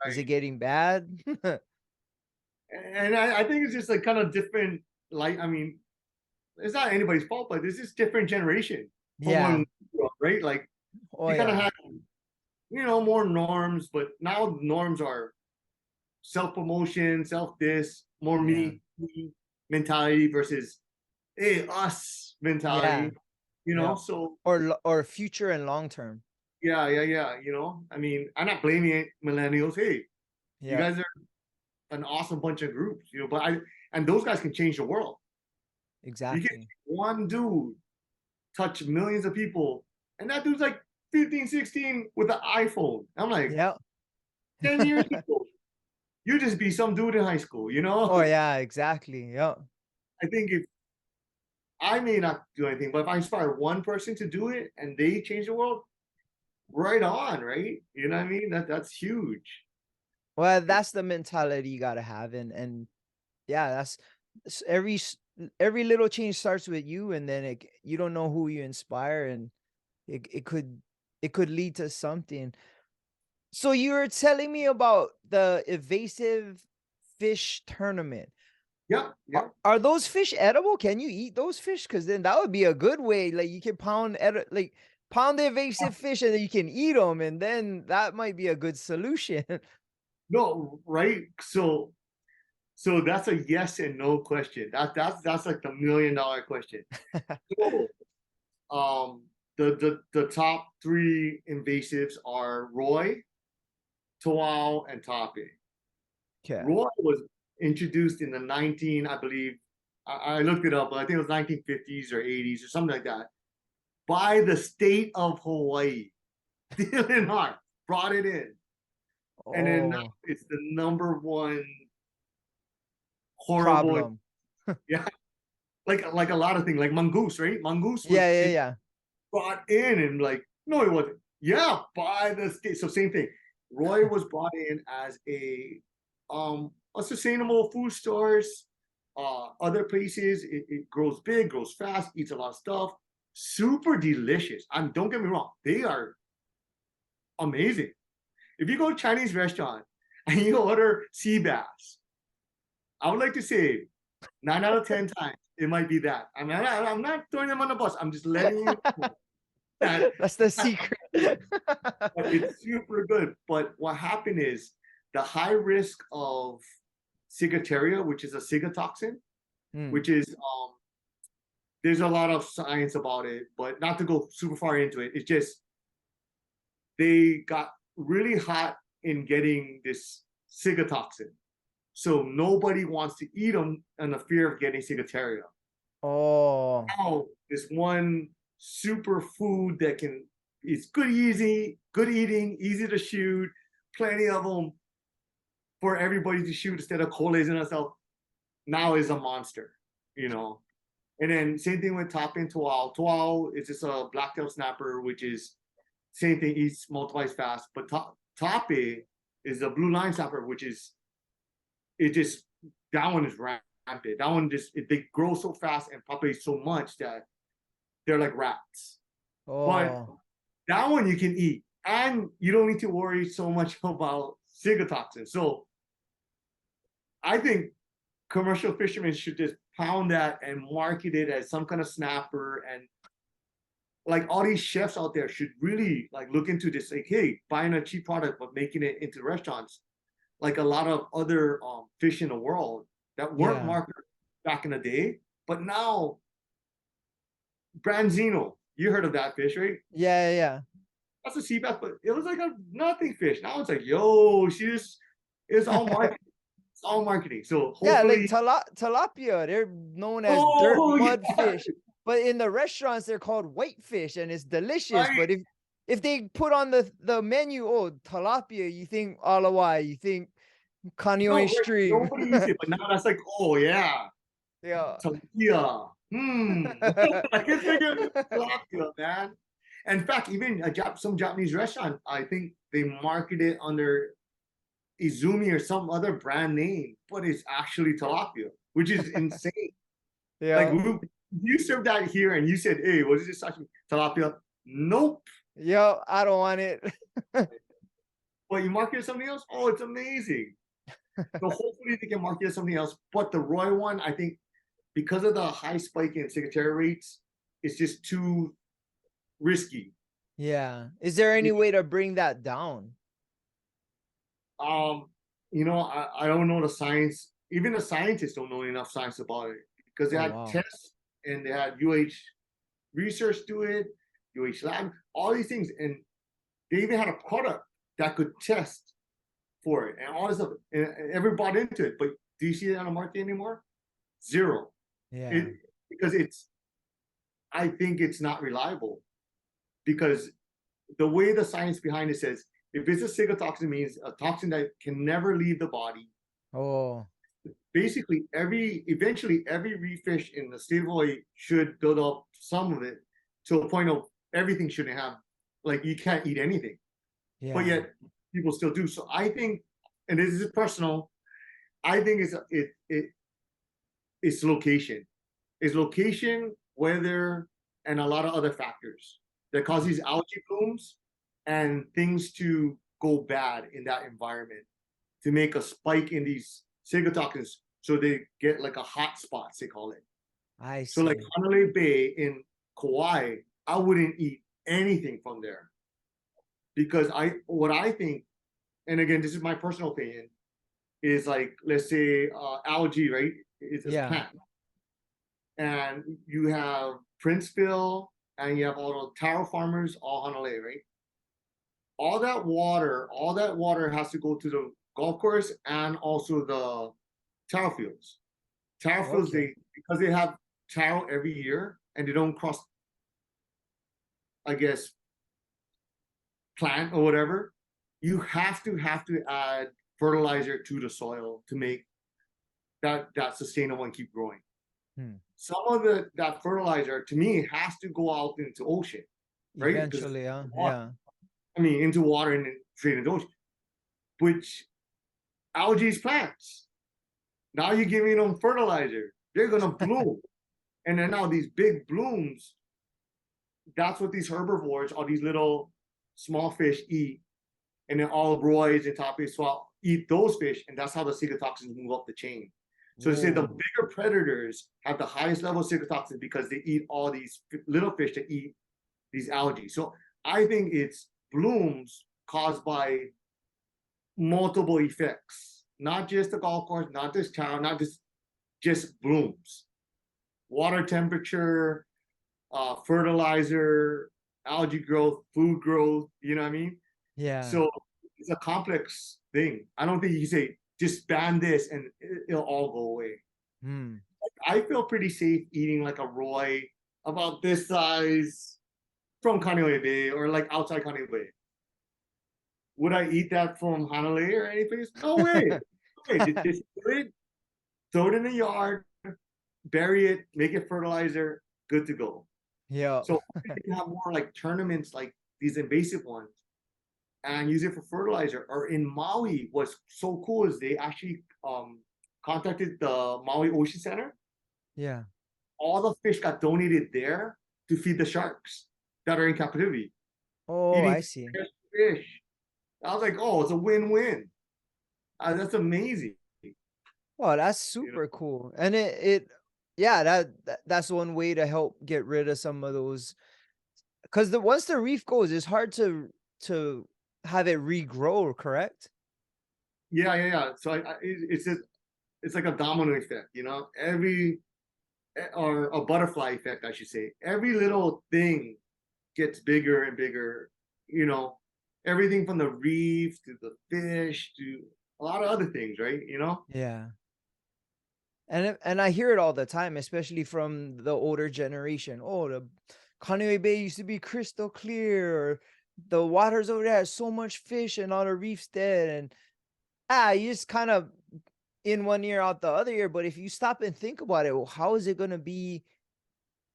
[SPEAKER 1] is it
[SPEAKER 2] right.
[SPEAKER 1] getting bad?
[SPEAKER 2] And I think it's just like kind of different. Like, I mean, it's not anybody's fault, but it's just different generation from when
[SPEAKER 1] Yeah.
[SPEAKER 2] we grew up, right? Like,
[SPEAKER 1] Oh
[SPEAKER 2] you kind of
[SPEAKER 1] yeah.
[SPEAKER 2] had, more norms, but now norms are self promotion, self this, more
[SPEAKER 1] Yeah.
[SPEAKER 2] me mentality versus hey us
[SPEAKER 1] Yeah.
[SPEAKER 2] mentality.
[SPEAKER 1] Yeah.
[SPEAKER 2] So
[SPEAKER 1] Or future and long term.
[SPEAKER 2] Yeah. I mean, I'm not blaming millennials. Hey, you
[SPEAKER 1] Yeah,
[SPEAKER 2] guys are an awesome bunch of groups, but and those guys can change the world. You can
[SPEAKER 1] exactly.
[SPEAKER 2] one dude touch millions of people, and that dude's like 15, 16 with an iPhone. I'm like,
[SPEAKER 1] Yeah.
[SPEAKER 2] 10 years ago, you just be some dude in high school,
[SPEAKER 1] Oh yeah, exactly. Yeah.
[SPEAKER 2] I think if I may not do anything, but if I inspire one person to do it and they change the world, right on, right? You know what I mean? That's huge.
[SPEAKER 1] Well, that's the mentality you gotta have, and yeah, every little change starts with you, and then you don't know who you inspire, and it could lead to something. So you were telling me about the evasive fish tournament.
[SPEAKER 2] Yeah,
[SPEAKER 1] Are,
[SPEAKER 2] yeah.
[SPEAKER 1] are those fish edible? Can you eat those fish? Because then that would be a good way. Like you can pound the invasive fish and then you can eat them, and then that might be a good solution.
[SPEAKER 2] No, right? So that's a yes and no question. That's like the $1 million question. So, the top three invasives are Roy, Tawau, and Tape.
[SPEAKER 1] Okay.
[SPEAKER 2] Roy was introduced in the 19, I believe, I looked it up, but I think it was 1950s or 80s or something like that, by the state of Hawaii. Dylan Hart brought it in. And then now
[SPEAKER 1] Oh,
[SPEAKER 2] it's the number one horrible,
[SPEAKER 1] problem.
[SPEAKER 2] yeah, like a lot of things, like Mongoose, right? Mongoose was
[SPEAKER 1] Yeah, yeah, yeah.
[SPEAKER 2] brought in and like, no, it wasn't. Yeah, by the state. So same thing. Roy was brought in as a sustainable food stores, other places. It grows big, grows fast, eats a lot of stuff. Super delicious. And don't get me wrong, they are amazing. If you go to a Chinese restaurant and you order sea bass, I would like to say 9 out of 10 times it might be that. I mean, I'm not throwing them on the bus. I'm just letting you know that
[SPEAKER 1] That's the secret.
[SPEAKER 2] but it's super good. But what happened is the high risk of ciguataria, which is a ciguatoxin,
[SPEAKER 1] Hmm.
[SPEAKER 2] which is there's a lot of science about it, but not to go super far into it. It's just they got really hot in getting this ciguatoxin. So nobody wants to eat them on the fear of getting ciguataria.
[SPEAKER 1] Oh,
[SPEAKER 2] Now, this one super food that can it's good, easy, good eating, easy to shoot, plenty of them for everybody to shoot instead of collays and stuff. Now is a monster. And then same thing with top and Toal. Toal is just a blacktail snapper, which is same thing, eats multiplies fast. But Tape is a blue line snapper, which is it just that one is rampant. That one they grow so fast and populate so much that they're like rats. But
[SPEAKER 1] oh,
[SPEAKER 2] that one you can eat, and you don't need to worry so much about ciguatoxin. So I think commercial fishermen should just pound that and market it as some kind of snapper. And like all these chefs out there should really like look into this, like, hey, buying a cheap product but making it into restaurants, like a lot of other fish in the world that weren't
[SPEAKER 1] yeah.
[SPEAKER 2] marketed back in the day, but now Branzino, you heard of that fish, right?
[SPEAKER 1] Yeah, yeah, yeah.
[SPEAKER 2] That's a sea bass, but it was like a nothing fish. Now it's like, yo, it's all marketing. It's all marketing. So
[SPEAKER 1] Yeah, like
[SPEAKER 2] hopefully,
[SPEAKER 1] tilapia, they're known as dirt
[SPEAKER 2] oh
[SPEAKER 1] mud
[SPEAKER 2] yeah,
[SPEAKER 1] fish, but in the restaurants they're called whitefish, and it's delicious.
[SPEAKER 2] right.
[SPEAKER 1] But if they put on the menu, oh tilapia, you think Alawai, you think
[SPEAKER 2] No,
[SPEAKER 1] Kaneohe
[SPEAKER 2] right.
[SPEAKER 1] Stream.
[SPEAKER 2] Nobody eats it, but now that's like, oh yeah,
[SPEAKER 1] Yeah.
[SPEAKER 2] tilapia. I can think of tilapia, man. In fact, even some Japanese restaurant, I think they market it under Izumi or some other brand name, but it's actually tilapia, which is insane. Like,
[SPEAKER 1] Yeah.
[SPEAKER 2] you served that here and you said, hey, what is this sashimi? Tilapia? Nope.
[SPEAKER 1] Yo, I don't want it.
[SPEAKER 2] But you market it something else? Oh, it's amazing. So hopefully they can market it something else. But the Roy one, I think, because of the high spike in ciguatera rates, it's just too risky.
[SPEAKER 1] Yeah. Is there any way to bring that down?
[SPEAKER 2] Um, I don't know the science. Even the scientists don't know enough science about it because they
[SPEAKER 1] Oh
[SPEAKER 2] had
[SPEAKER 1] wow.
[SPEAKER 2] tests and they had UH research do it, UH lab, all these things, and They even had a product that could test for it and all this stuff. And everybody bought into it. But do you see it on the market anymore? Zero.
[SPEAKER 1] Yeah.
[SPEAKER 2] It because I think it's not reliable because the way the science behind it says if it's a cygatoxin means a toxin that can never leave the body.
[SPEAKER 1] Oh,
[SPEAKER 2] Basically, eventually every reef fish in the state of Hawaii should build up some of it to a point of everything shouldn't have like you can't eat anything, but
[SPEAKER 1] yeah.
[SPEAKER 2] yet people still do. So I think, and this is personal, I think it's location. It's location, weather, and a lot of other factors that cause these algae blooms and things to go bad in that environment to make a spike in these cygatoxins so they get like a hot spot, they call it.
[SPEAKER 1] I
[SPEAKER 2] So like
[SPEAKER 1] see.
[SPEAKER 2] Hanalei Bay in Kauai, I wouldn't eat anything from there because what I think, and again, this is my personal opinion, is like let's say algae, right? It's a
[SPEAKER 1] Yeah.
[SPEAKER 2] plant, and you have Princeville, and you have all the taro farmers, all Hanalei, right? All that water has to go to the golf course and also the taro fields. Taro fields,
[SPEAKER 1] Okay.
[SPEAKER 2] they because they have taro every year and they don't cross, I guess, plant or whatever. You have to add fertilizer to the soil to make that sustainable and keep growing.
[SPEAKER 1] Hmm.
[SPEAKER 2] Some of that fertilizer to me has to go out into ocean, right? Because
[SPEAKER 1] Eventually, huh? Yeah.
[SPEAKER 2] I mean into water and then straight into ocean, which algae plants. Now you're giving them fertilizer, they're gonna bloom, and then now these big blooms. That's what these herbivores, all these little small fish eat, and then all roids and topics swell eat those fish, and that's how the cygatoxins move up the chain. So to say the
[SPEAKER 1] Whoa.
[SPEAKER 2] bigger predators have the highest level of cygatoxins because they eat all these little fish that eat these algae. So I think it's blooms caused by multiple effects, not just the golf course, not just town, not just blooms, water temperature, fertilizer, algae growth, food growth. You know what I mean?
[SPEAKER 1] Yeah.
[SPEAKER 2] So it's a complex thing. I don't think you can say just ban this and it'll all go away.
[SPEAKER 1] Hmm.
[SPEAKER 2] I feel pretty safe eating like a roy about this size from Kaneohe Bay or like outside Kaneohe Bay. Would I eat that from Hanalei or any place? No way. Okay, just throw it in the yard, bury it, make it fertilizer, good to go.
[SPEAKER 1] Yeah.
[SPEAKER 2] So you have more like tournaments like these invasive ones and use it for fertilizer. Or in Maui, what's so cool is they actually contacted the Maui Ocean Center.
[SPEAKER 1] Yeah.
[SPEAKER 2] All the fish got donated there to feed the sharks that are in captivity,
[SPEAKER 1] Oh,
[SPEAKER 2] eating
[SPEAKER 1] I see.
[SPEAKER 2] fresh fish. I was like, oh, it's a win-win. That's amazing.
[SPEAKER 1] Well, that's
[SPEAKER 2] You know?
[SPEAKER 1] super cool. And yeah, that's one way to help get rid of some of those because the once the reef goes, it's hard to have it regrow, correct?
[SPEAKER 2] Yeah. So it's like a domino effect, you know. Or a butterfly effect, I should say. Every little thing gets bigger and bigger. You know, everything from the reef to the fish to a lot of other things, right? You know.
[SPEAKER 1] Yeah. And I hear it all the time, especially from the older generation. Oh, the Kaneohe Bay used to be crystal clear, or the waters over there has so much fish and all the reefs dead. And you just kind of in one ear out the other ear. But if you stop and think about it, well, how is it gonna be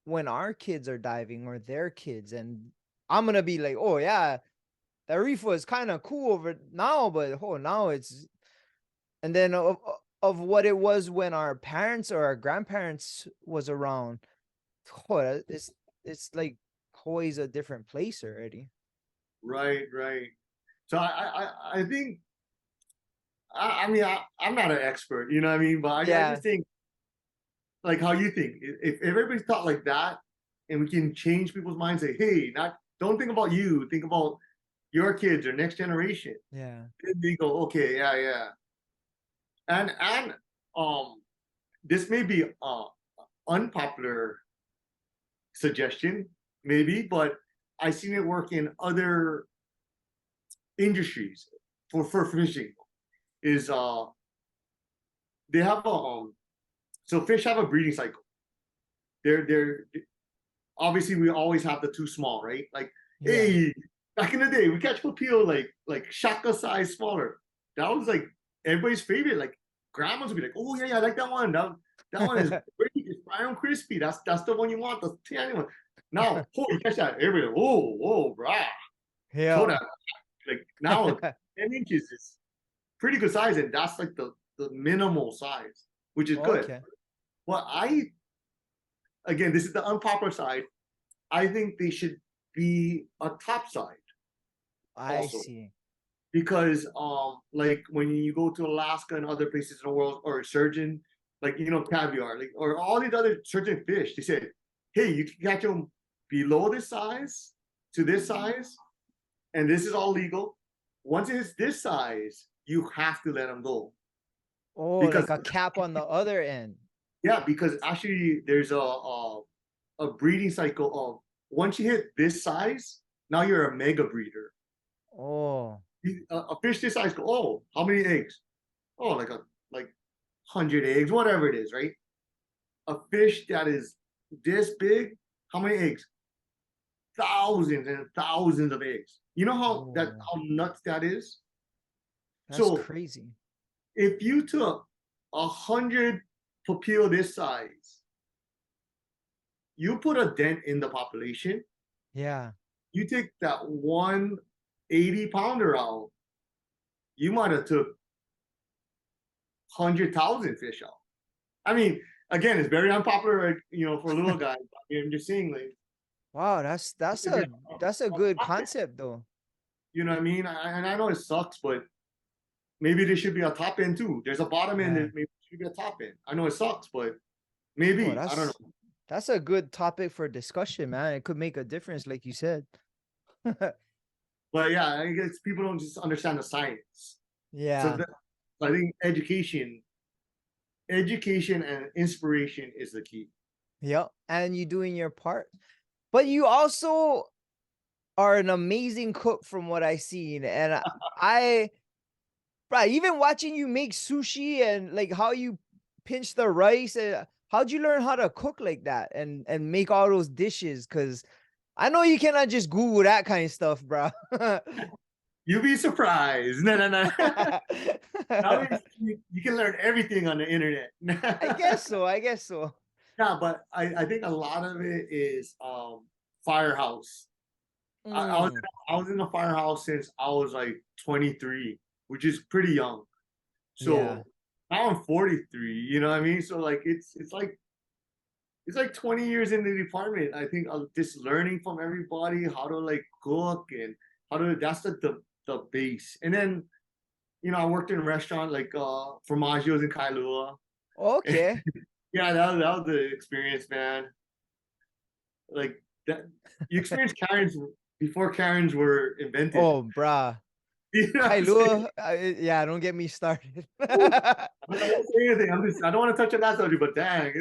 [SPEAKER 1] when our kids are diving or their kids? And I'm gonna be like, oh yeah, that reef was kind of cool over now, but oh now it's and then of what it was when our parents or our grandparents was around. Oh, it's like Hawaii's a different place already.
[SPEAKER 2] Right. So I think I mean I'm not an expert, you know what I mean, but I
[SPEAKER 1] Yeah,
[SPEAKER 2] just think like how you think. If everybody's thought like that, and we can change people's minds, say, hey, not don't think about you, think about your kids or next generation.
[SPEAKER 1] yeah,
[SPEAKER 2] Then they go, okay, yeah. And this may be unpopular suggestion, maybe, but I've seen it work in other industries for fishing is they have a so fish have a breeding cycle. They're obviously we always have the too small, right? Like,
[SPEAKER 1] Yeah.
[SPEAKER 2] hey, back in the day, we catch papio like shaka size smaller. That was like everybody's favorite. Like grandmas would be like, oh yeah, I like that one. That one is great. It's fried and crispy. That's the one you want. The tiny one. Now, oh, you catch that. Everybody, whoa, brah. Throw
[SPEAKER 1] Yeah.
[SPEAKER 2] that. Like now, 10 inches is pretty good size, and that's like the minimal size, which is good.
[SPEAKER 1] Okay.
[SPEAKER 2] Well, again, this is the unpopular side. I think they should be a top side
[SPEAKER 1] I
[SPEAKER 2] also
[SPEAKER 1] see.
[SPEAKER 2] because like when you go to Alaska and other places in the world or surgeon like caviar like or all these other certain fish, they say, hey, you can catch them below this size to this size, and this is all legal. Once it hits this size, you have to let them go
[SPEAKER 1] Oh,
[SPEAKER 2] because
[SPEAKER 1] like a cap on the other end.
[SPEAKER 2] yeah, because actually there's a breeding cycle of once you hit this size, now you're a mega breeder.
[SPEAKER 1] Oh.
[SPEAKER 2] A fish this size go, oh, how many eggs? Oh, like 100 eggs, whatever it is, right? A fish that is this big, how many eggs? Thousands and thousands of eggs. You know
[SPEAKER 1] Oh,
[SPEAKER 2] how nuts that is?
[SPEAKER 1] that's
[SPEAKER 2] So
[SPEAKER 1] crazy.
[SPEAKER 2] if you took 100 papillo this size, you put a dent in the population.
[SPEAKER 1] Yeah.
[SPEAKER 2] You take that 180 pounder out, you might have took 100,000 fish out. I mean, again, it's very unpopular, for little guys. I'm just saying, like,
[SPEAKER 1] Wow, that's a good concept though.
[SPEAKER 2] you know what I mean? And I know it sucks, but maybe there should be a top end too. There's a bottom end,
[SPEAKER 1] Yeah.
[SPEAKER 2] maybe there should be a top end. I know it sucks, but
[SPEAKER 1] Oh,
[SPEAKER 2] maybe I don't
[SPEAKER 1] that's
[SPEAKER 2] know.
[SPEAKER 1] that's a good topic for discussion, man. It could make a difference, like you said.
[SPEAKER 2] But yeah, I guess people don't just understand the science. So
[SPEAKER 1] Yeah.
[SPEAKER 2] that, I think education and inspiration is the key.
[SPEAKER 1] Yep. And you doing your part. But you also are an amazing cook from what I seen. And I right, even watching you make sushi and like how you pinch the rice, how'd you learn how to cook like that and make all those dishes? Because I know you cannot just Google that kind of stuff, bro.
[SPEAKER 2] You'll be surprised. No, no, no. Nowadays, you can learn everything on the internet.
[SPEAKER 1] I guess so. I guess so.
[SPEAKER 2] Yeah, but I think a lot of it is firehouse. I was
[SPEAKER 1] Mm,
[SPEAKER 2] I was in the firehouse since I was like 23, which is pretty young.
[SPEAKER 1] yeah.
[SPEAKER 2] So now I'm 43. You know what I mean? So like it's like 20 years in the department. I think just learning from everybody how to like cook and how to that's the base. And then I worked in a restaurant like Formaggio's in Kailua.
[SPEAKER 1] Okay.
[SPEAKER 2] Yeah, that was the experience, man. Like that you experienced Karens before Karens were invented.
[SPEAKER 1] Oh, bruh.
[SPEAKER 2] You know what I'm saying?
[SPEAKER 1] Kailua, yeah, don't get me started.
[SPEAKER 2] Ooh, I won't say anything. I don't want to touch on that subject, but dang,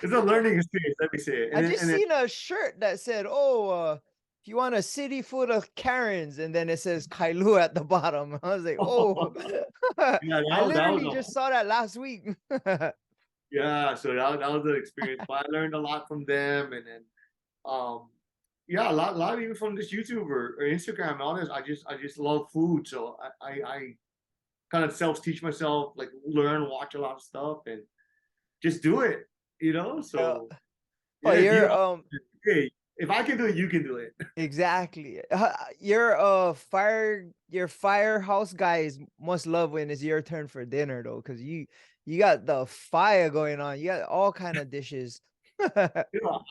[SPEAKER 2] it's a learning experience. Let me say it.
[SPEAKER 1] I
[SPEAKER 2] And then
[SPEAKER 1] just seen a shirt that said, "Oh, if you want a city full of Karens," and then it says Kailua at the bottom. I was like, "Oh,"
[SPEAKER 2] yeah,
[SPEAKER 1] I
[SPEAKER 2] that was
[SPEAKER 1] literally just saw that last week.
[SPEAKER 2] yeah. So that was the experience. But I learned a lot from them, and then um, yeah, a lot even from this YouTube or Instagram and all this. I just love food, so I kind of self teach myself, like learn, watch a lot of stuff, and just do it.
[SPEAKER 1] Yeah.
[SPEAKER 2] So
[SPEAKER 1] Oh,
[SPEAKER 2] yeah, if you hey, if I can do it, you can do it.
[SPEAKER 1] exactly. Your firehouse guys must love when it's your turn for dinner though, because you got the fire going on. You got all kind of dishes.
[SPEAKER 2] You know,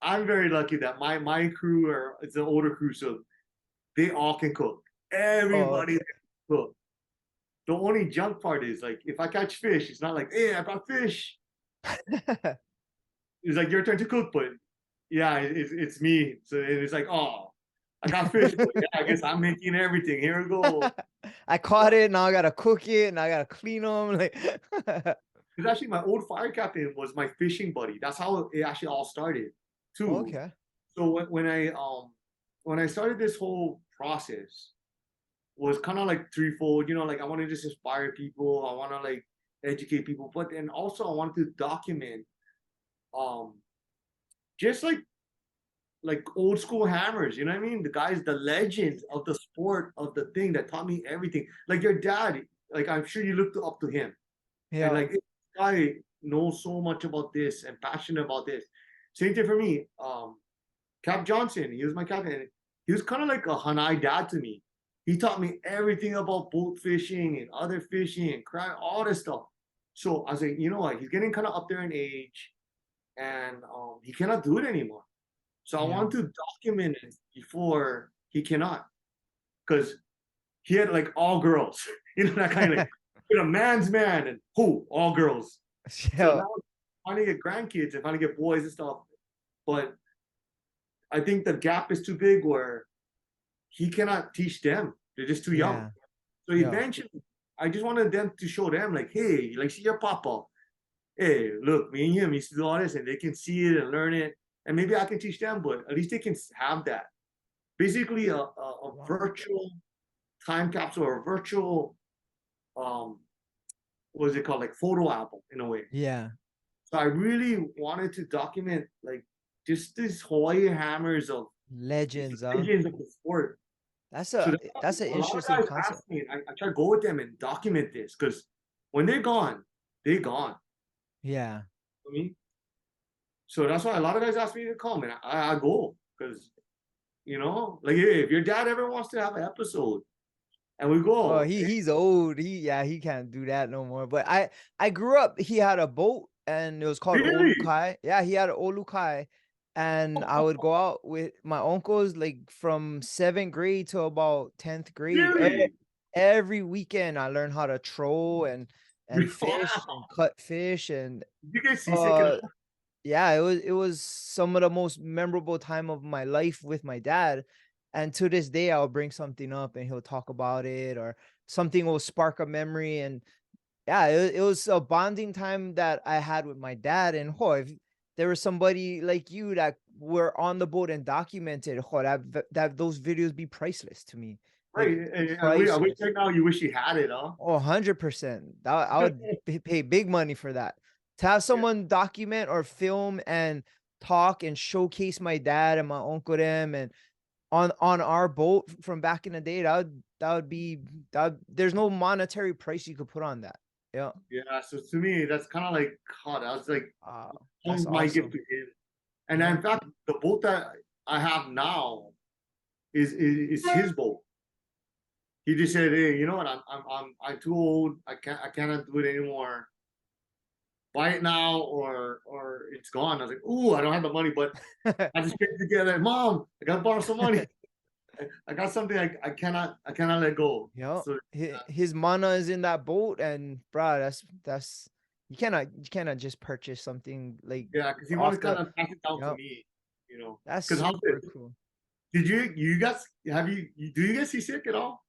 [SPEAKER 2] I'm very lucky that my crew it's an older crew, so they all can cook.
[SPEAKER 1] Oh,
[SPEAKER 2] Everybody
[SPEAKER 1] okay.
[SPEAKER 2] can cook. The only junk part is like if I catch fish, it's not like, hey, I brought fish. It's like your turn to cook, but yeah, it's me. So it's like, oh, I got fish, but yeah, I guess I'm making everything. Here we go.
[SPEAKER 1] I caught it. Now I gotta cook it. And I gotta clean them. Like,
[SPEAKER 2] It's actually my old fire captain was my fishing buddy. That's how it actually all started, too.
[SPEAKER 1] okay.
[SPEAKER 2] So when I started this whole process, was kind of like threefold. You know, like I want to just inspire people. I want to like educate people, but then also I wanted to document um just like old school hammers. You know what I mean? The guys, the legends of the sport, of the thing that taught me everything. Like your dad, like I'm sure you looked up to him, and
[SPEAKER 1] Yeah.
[SPEAKER 2] like this guy knows so much about this and passionate about this. Same thing for me. Cap Johnson, he was my captain. He was kind of like a Hanai dad to me. He taught me everything about boat fishing and other fishing and crab, all this stuff. So I was like, you know what? He's getting kind of up there in age, and he cannot do it anymore. So I
[SPEAKER 1] Yeah.
[SPEAKER 2] want to document it before he cannot, because he had like all girls, you know, that kind of like a man's man and who all girls. So
[SPEAKER 1] Yeah.
[SPEAKER 2] now I'm trying to get grandkids and trying to get boys and stuff, but I think the gap is too big where he cannot teach them. They're just too young.
[SPEAKER 1] Yeah.
[SPEAKER 2] So
[SPEAKER 1] Yeah.
[SPEAKER 2] eventually, I just wanted them to show them, like, hey, like, see your papa. Hey, look, me and him used to do all this, and they can see it and learn it. And maybe I can teach them, but at least they can have that. Basically, a
[SPEAKER 1] Wow.
[SPEAKER 2] virtual time capsule or a virtual, um, what is it called, like photo album in a way.
[SPEAKER 1] Yeah.
[SPEAKER 2] So I really wanted to document like just these Hawaii hammers of these
[SPEAKER 1] Legends, huh?
[SPEAKER 2] legends of the sport.
[SPEAKER 1] That's
[SPEAKER 2] So
[SPEAKER 1] a that's an
[SPEAKER 2] a lot of
[SPEAKER 1] interesting
[SPEAKER 2] guys
[SPEAKER 1] concept.
[SPEAKER 2] ask me, and I try to go with them and document this because when they're gone, they're gone.
[SPEAKER 1] Yeah.
[SPEAKER 2] I mean, so that's why a lot of guys ask me to come, and I go because like hey, if your dad ever wants to have an episode, and we
[SPEAKER 1] Oh,
[SPEAKER 2] go,
[SPEAKER 1] he's old. He can't do that no more. But I grew up. He had a boat and it was called
[SPEAKER 2] really,
[SPEAKER 1] Olukai. Yeah, he had an Olukai, and I would go out with my uncles like from 7th grade to about 10th grade.
[SPEAKER 2] really,
[SPEAKER 1] Every weekend, I learned how to troll and fish
[SPEAKER 2] wow,
[SPEAKER 1] and cut fish and
[SPEAKER 2] you get seasick and
[SPEAKER 1] uh yeah, it was some of the most memorable time of my life with my dad. And to this day, I'll bring something up and he'll talk about it or something will spark a memory. And yeah, it was a bonding time that I had with my dad. And if there was somebody like you that were on the boat and documented, that those videos be priceless to me. Like
[SPEAKER 2] right. And I wish
[SPEAKER 1] priceless.
[SPEAKER 2] right now you wish you had it, huh?
[SPEAKER 1] Oh, 100%. I would pay big money for that. To have
[SPEAKER 2] Yeah.
[SPEAKER 1] someone document or film and talk and showcase my dad and my uncle them and on our boat from back in the day, that would be there's no monetary price you could put on that. Yeah.
[SPEAKER 2] Yeah, so to me, that's kind of like, God, I was like,
[SPEAKER 1] That's
[SPEAKER 2] my gift
[SPEAKER 1] awesome.
[SPEAKER 2] to him. And
[SPEAKER 1] Yeah.
[SPEAKER 2] in fact, the boat that I have now is his boat. He just said, "Hey, you know what? I'm too old. I cannot do it anymore. Buy it now, or it's gone." I was like, "Ooh, I don't have the money, but I just get together. Mom, I got to borrow some money. I got something I cannot let go."
[SPEAKER 1] Yeah.
[SPEAKER 2] So
[SPEAKER 1] His mana is in that boat and bruh, that's you cannot just purchase something like
[SPEAKER 2] yeah, because he wanted
[SPEAKER 1] off
[SPEAKER 2] to kind
[SPEAKER 1] the
[SPEAKER 2] of pass it down to
[SPEAKER 1] yeah.
[SPEAKER 2] me.
[SPEAKER 1] That's
[SPEAKER 2] Because how's
[SPEAKER 1] super
[SPEAKER 2] it?
[SPEAKER 1] cool.
[SPEAKER 2] Did you guys do you get seasick at all?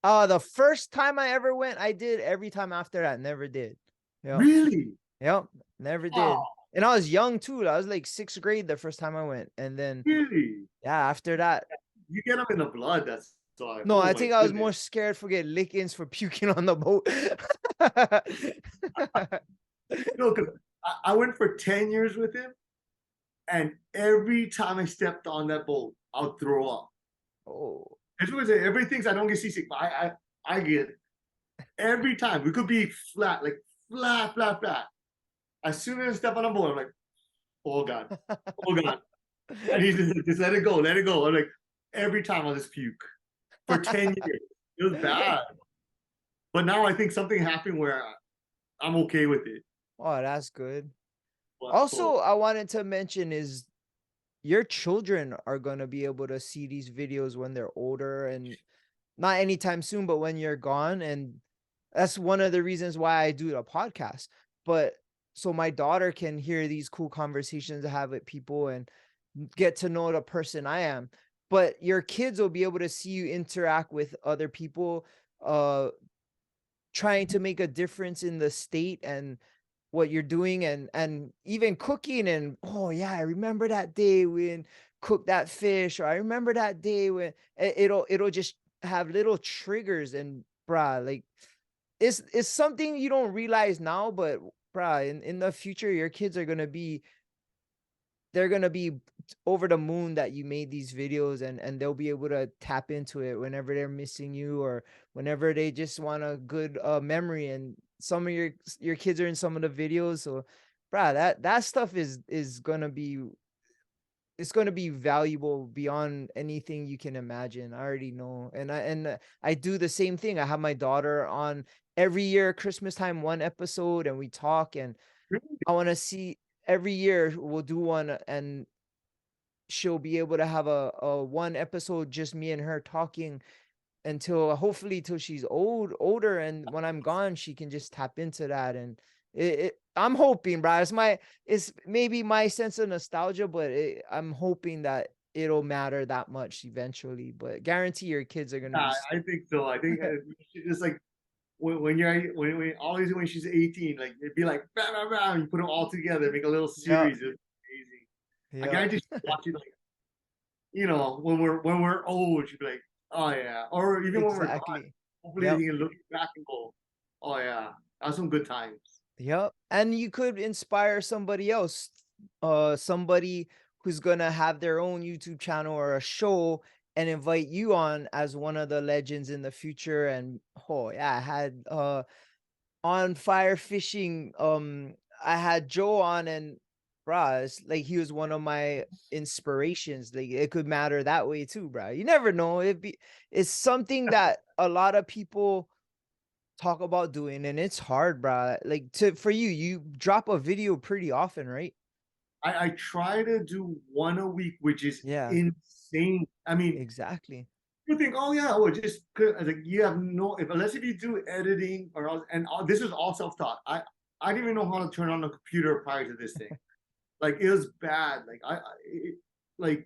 [SPEAKER 1] The first time I ever went, I did. Every time after that, never did. Yep.
[SPEAKER 2] Really?
[SPEAKER 1] Yep. Never did.
[SPEAKER 2] Oh,
[SPEAKER 1] And I was young too. I was like 6th grade the first time I went. And then
[SPEAKER 2] really?
[SPEAKER 1] yeah, after that.
[SPEAKER 2] You get them in the blood. That's why.
[SPEAKER 1] No,
[SPEAKER 2] Oh
[SPEAKER 1] I
[SPEAKER 2] my
[SPEAKER 1] think I was
[SPEAKER 2] goodness.
[SPEAKER 1] more scared for get lickings for puking on the boat.
[SPEAKER 2] No, because I went for 10 years with him, and every time I stepped on that boat, I'll throw up.
[SPEAKER 1] Oh.
[SPEAKER 2] That's what I say. Everything I don't get seasick, but I get it. Every time. We could be flat, like flat, flat, flat. As soon as I step on a boat, I'm like, oh God, oh God. And he just let it go, let it go. I'm like, every time I'll just puke for 10 years. It was bad. But now I think something happened where I'm okay with it.
[SPEAKER 1] Oh, that's good.
[SPEAKER 2] But
[SPEAKER 1] Also, I wanted to mention is your children are going to be able to see these videos when they're older and not anytime soon, but when you're gone. And that's one of the reasons why I do a podcast. But so my daughter can hear these cool conversations I have with people and get to know the person I am. But your kids will be able to see you interact with other people, uh, trying to make a difference in the state and what you're doing and even cooking and oh yeah, I remember that day when cooked that fish or I remember that day when it'll just have little triggers, and bruh, like it's something you don't realize now, but bruh, in the future, your kids are gonna be they're gonna be over the moon that you made these videos, and they'll be able to tap into it whenever they're missing you, or whenever they just want a good memory. And some of your kids are in some of the videos, so bruh, that stuff is gonna be it's going to be valuable beyond anything you can imagine. I already know. And I do the same thing. I have my daughter on every year Christmas time, one episode, and we talk. And I want to see every year we'll do one, and she'll be able to have a one episode just me and her talking until hopefully till she's older, and when I'm gone she can just tap into that. And I'm hoping, bro, it's maybe my sense of nostalgia, but I'm hoping that it'll matter that much eventually. But guarantee your kids are gonna be
[SPEAKER 2] Yeah, I think so. I think it's like when you're when always when she's 18, like it'd be like bam, bam, bam, you put them all together, make a little
[SPEAKER 1] yeah,
[SPEAKER 2] series. It's amazing. I
[SPEAKER 1] yeah,
[SPEAKER 2] guarantee she'll watch it like when we're old, she'd be like, oh yeah, or even when we're gone.
[SPEAKER 1] exactly.
[SPEAKER 2] Hopefully,
[SPEAKER 1] Yep.
[SPEAKER 2] they can look back and go, oh yeah, that's some good times.
[SPEAKER 1] Yep. And you could inspire somebody else, somebody who's gonna have their own YouTube channel or a show, and invite you on as one of the legends in the future. And oh yeah, I had on fire fishing, I had Joe on, and bruh, it's like he was one of my inspirations. Like it could matter that way too, bruh. You never know. It's something that a lot of people talk about doing, and it's hard, bruh. Like for you, you drop a video pretty often, right?
[SPEAKER 2] I try to do one a week, which is
[SPEAKER 1] Yeah,
[SPEAKER 2] insane. I mean,
[SPEAKER 1] exactly.
[SPEAKER 2] you think, oh yeah, well, just like you have no, unless if you do editing or else, and this is all self-taught. I didn't even know how to turn on the computer prior to this thing. Like it was bad. Like like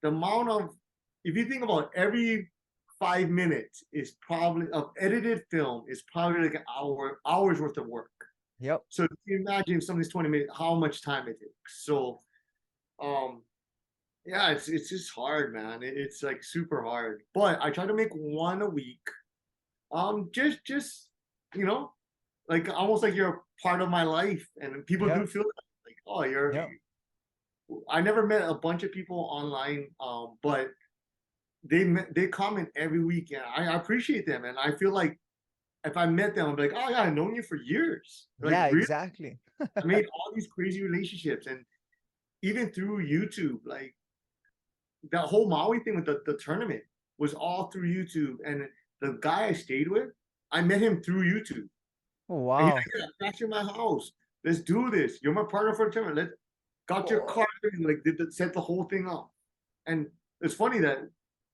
[SPEAKER 2] the amount of, if you think about every 5 minutes is probably of edited film is probably like an hours worth of work.
[SPEAKER 1] Yep.
[SPEAKER 2] So if you imagine something's 20 minutes, how much time it takes. So um yeah, it's just hard, man. It's like super hard. But I try to make one a week. Just you know, like almost like you're a part of my life, and people do
[SPEAKER 1] Yep.
[SPEAKER 2] feel like, oh, you're.
[SPEAKER 1] Yep.
[SPEAKER 2] I never met a bunch of people online, but they comment every week, and I appreciate them, and I feel like if I met them, I'm like, oh yeah, I've known you for years. Like
[SPEAKER 1] Yeah,
[SPEAKER 2] really,
[SPEAKER 1] exactly.
[SPEAKER 2] I made all these crazy relationships, and even through YouTube, like that whole Maui thing with the tournament was all through YouTube. And the guy I stayed with, I met him through YouTube.
[SPEAKER 1] Oh,
[SPEAKER 2] And he's
[SPEAKER 1] wow.
[SPEAKER 2] like, yeah, crash in my house. Let's do this. You're my partner for the tournament. Let's got your
[SPEAKER 1] Oh,
[SPEAKER 2] car and like set the whole thing up. And it's funny that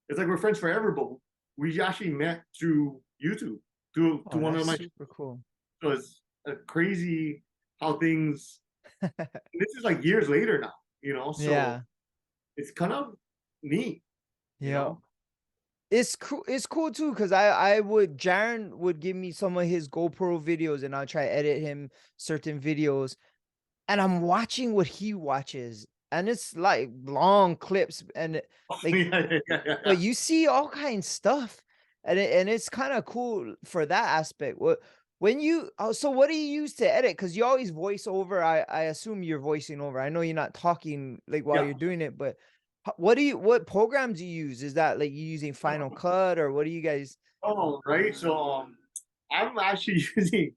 [SPEAKER 2] it's like we're friends forever, but we actually met through YouTube, through
[SPEAKER 1] oh,
[SPEAKER 2] one
[SPEAKER 1] that's
[SPEAKER 2] of my
[SPEAKER 1] super cool.
[SPEAKER 2] shows. Crazy how things, this is like years later now, so
[SPEAKER 1] Yeah.
[SPEAKER 2] it's kind of neat, you
[SPEAKER 1] Yeah.
[SPEAKER 2] know?
[SPEAKER 1] It's cool too, because I would Jaren would give me some of his GoPro videos, and I'll try to edit him certain videos, and I'm watching what he watches, and it's like long clips, and like,
[SPEAKER 2] Yeah, yeah, yeah,
[SPEAKER 1] but
[SPEAKER 2] yeah.
[SPEAKER 1] you see all kinds stuff, and it's kind of cool for that aspect. So what do you use to edit? Because you always voice over. I assume you're voicing over. I know you're not talking like while
[SPEAKER 2] Yeah.
[SPEAKER 1] you're doing it, but what programs do you use? Is that like you using Final Cut, or what do you guys?
[SPEAKER 2] Oh, right. So I'm actually using,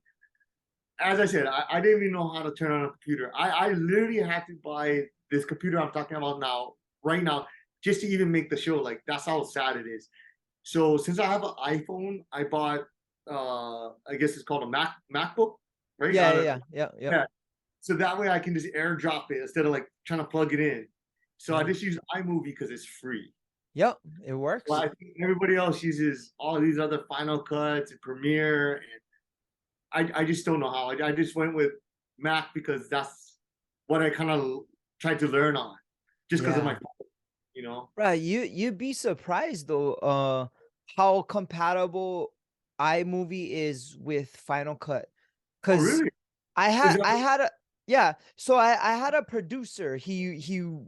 [SPEAKER 2] as I said, I didn't even know how to turn on a computer. I literally had to buy this computer I'm talking about now, right now, just to even make the show. Like that's how sad it is. So since I have an iPhone, I bought I guess it's called a MacBook, right?
[SPEAKER 1] Yeah, yeah, yeah, yeah, yeah,
[SPEAKER 2] Yeah. So that way I can just airdrop it instead of like trying to plug it in. So I
[SPEAKER 1] yeah.
[SPEAKER 2] just use iMovie because it's free.
[SPEAKER 1] Yep, it
[SPEAKER 2] Well,
[SPEAKER 1] works.
[SPEAKER 2] I think everybody else uses all these other Final Cuts and Premiere, and I just don't know how. I just went with Mac because that's what I kind of tried to learn on, just because of my
[SPEAKER 1] Yeah.
[SPEAKER 2] phone.
[SPEAKER 1] Right, you'd be surprised though, how compatible iMovie is with Final Cut.
[SPEAKER 2] Oh,
[SPEAKER 1] Cause
[SPEAKER 2] really? Is that
[SPEAKER 1] I had a yeah, so I had a producer. He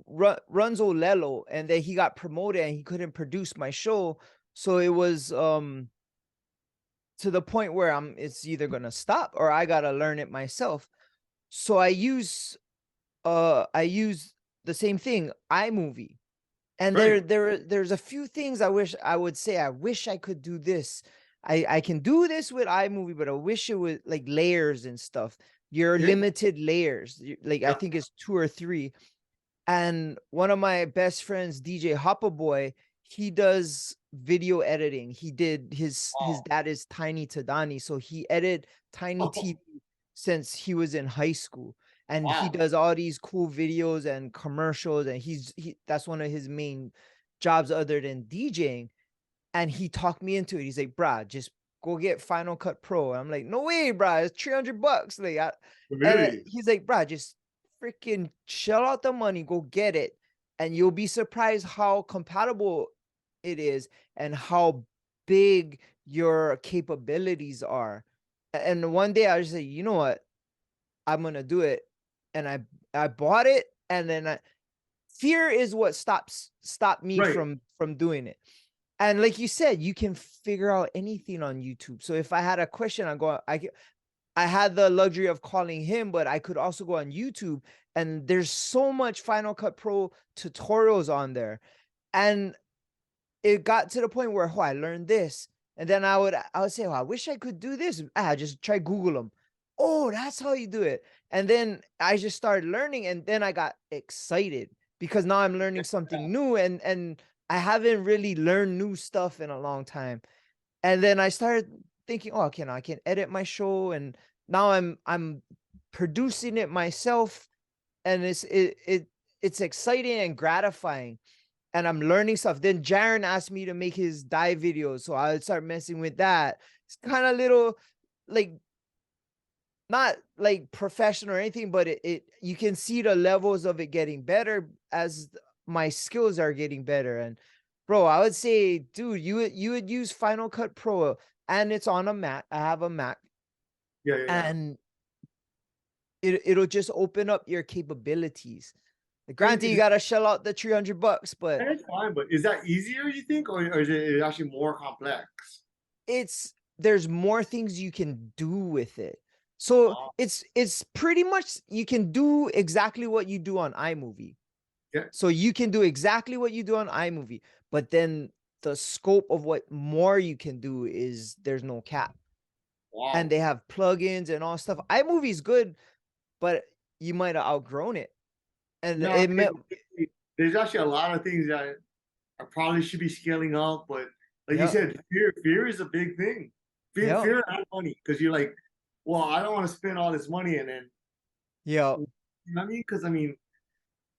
[SPEAKER 1] runs Olelo, and then he got promoted and he couldn't produce my show. So it was to the point where it's either gonna stop or I gotta learn it myself. So I use the same thing, iMovie. And
[SPEAKER 2] Right.
[SPEAKER 1] there's a few things I wish I would say, I wish I could do this. I can do this with iMovie, but I wish it was like layers and stuff. Your
[SPEAKER 2] Okay.
[SPEAKER 1] limited layers. Like I
[SPEAKER 2] Yeah.
[SPEAKER 1] think it's 2 or 3. And one of my best friends, DJ Hoppa Boy, he does video editing. He did his
[SPEAKER 2] Oh.
[SPEAKER 1] dad is Tiny Tadani, so he edited Tiny
[SPEAKER 2] Oh.
[SPEAKER 1] TV since he was in high school. And he
[SPEAKER 2] Wow.
[SPEAKER 1] does all these cool videos and commercials, and that's one of his main jobs other than DJing. And he talked me into it. He's like, "Bruh, just go get Final Cut Pro." And I'm like, "No way, bruh, it's $300." Like, and
[SPEAKER 2] Really?
[SPEAKER 1] he's like, "Bruh, just freaking shell out the money, go get it, and you'll be surprised how compatible it is and how big your capabilities are." And one day I was like, "You know what? I'm gonna do it." And I bought it, and then fear is what stopped me
[SPEAKER 2] Right.
[SPEAKER 1] from doing it. And like you said, you can figure out anything on YouTube. So if I had a question, I had the luxury of calling him, but I could also go on YouTube, and there's so much Final Cut Pro tutorials on there. And it got to the point where, oh, I learned this. And then I would say, oh, I wish I could do this. Just try Google them. Oh, that's how you do it. And then I just started learning, and then I got excited because now I'm learning something new, and I haven't really learned new stuff in a long time. And then I started thinking, oh, okay, now I can edit my show, and now I'm producing it myself, and it's exciting and gratifying, and I'm learning stuff. Then Jaren asked me to make his dive videos, so I would start messing with that. It's kind of little, like, not like professional or anything, but it you can see the levels of it getting better as my skills are getting better. And bro, I would say, dude, you would use Final Cut Pro, and it's on a Mac. I have a Mac,
[SPEAKER 2] Yeah. Yeah. Yeah.
[SPEAKER 1] and it'll just open up your capabilities. Like,
[SPEAKER 2] And
[SPEAKER 1] granted, you gotta shell out the $300, but
[SPEAKER 2] it's fine, but is that easier, you think, or is it actually more complex?
[SPEAKER 1] there's more things you can do with it. So
[SPEAKER 2] Oh,
[SPEAKER 1] it's pretty much, you can do exactly what you do on iMovie.
[SPEAKER 2] yeah.
[SPEAKER 1] So you can do exactly what you do on iMovie, but then the scope of what more you can do is, there's no cap. And
[SPEAKER 2] Wow.
[SPEAKER 1] they have plugins and all stuff. iMovie is good, but you might have outgrown it. And
[SPEAKER 2] Yeah,
[SPEAKER 1] it meant,
[SPEAKER 2] there's actually a lot of things that I probably should be scaling up, but like you
[SPEAKER 1] yeah,
[SPEAKER 2] said, fear is a big thing.
[SPEAKER 1] yeah,
[SPEAKER 2] Fear and money, because you're like, well, I don't want to spend all this money, and then
[SPEAKER 1] yeah,
[SPEAKER 2] you know what I mean? Because I mean,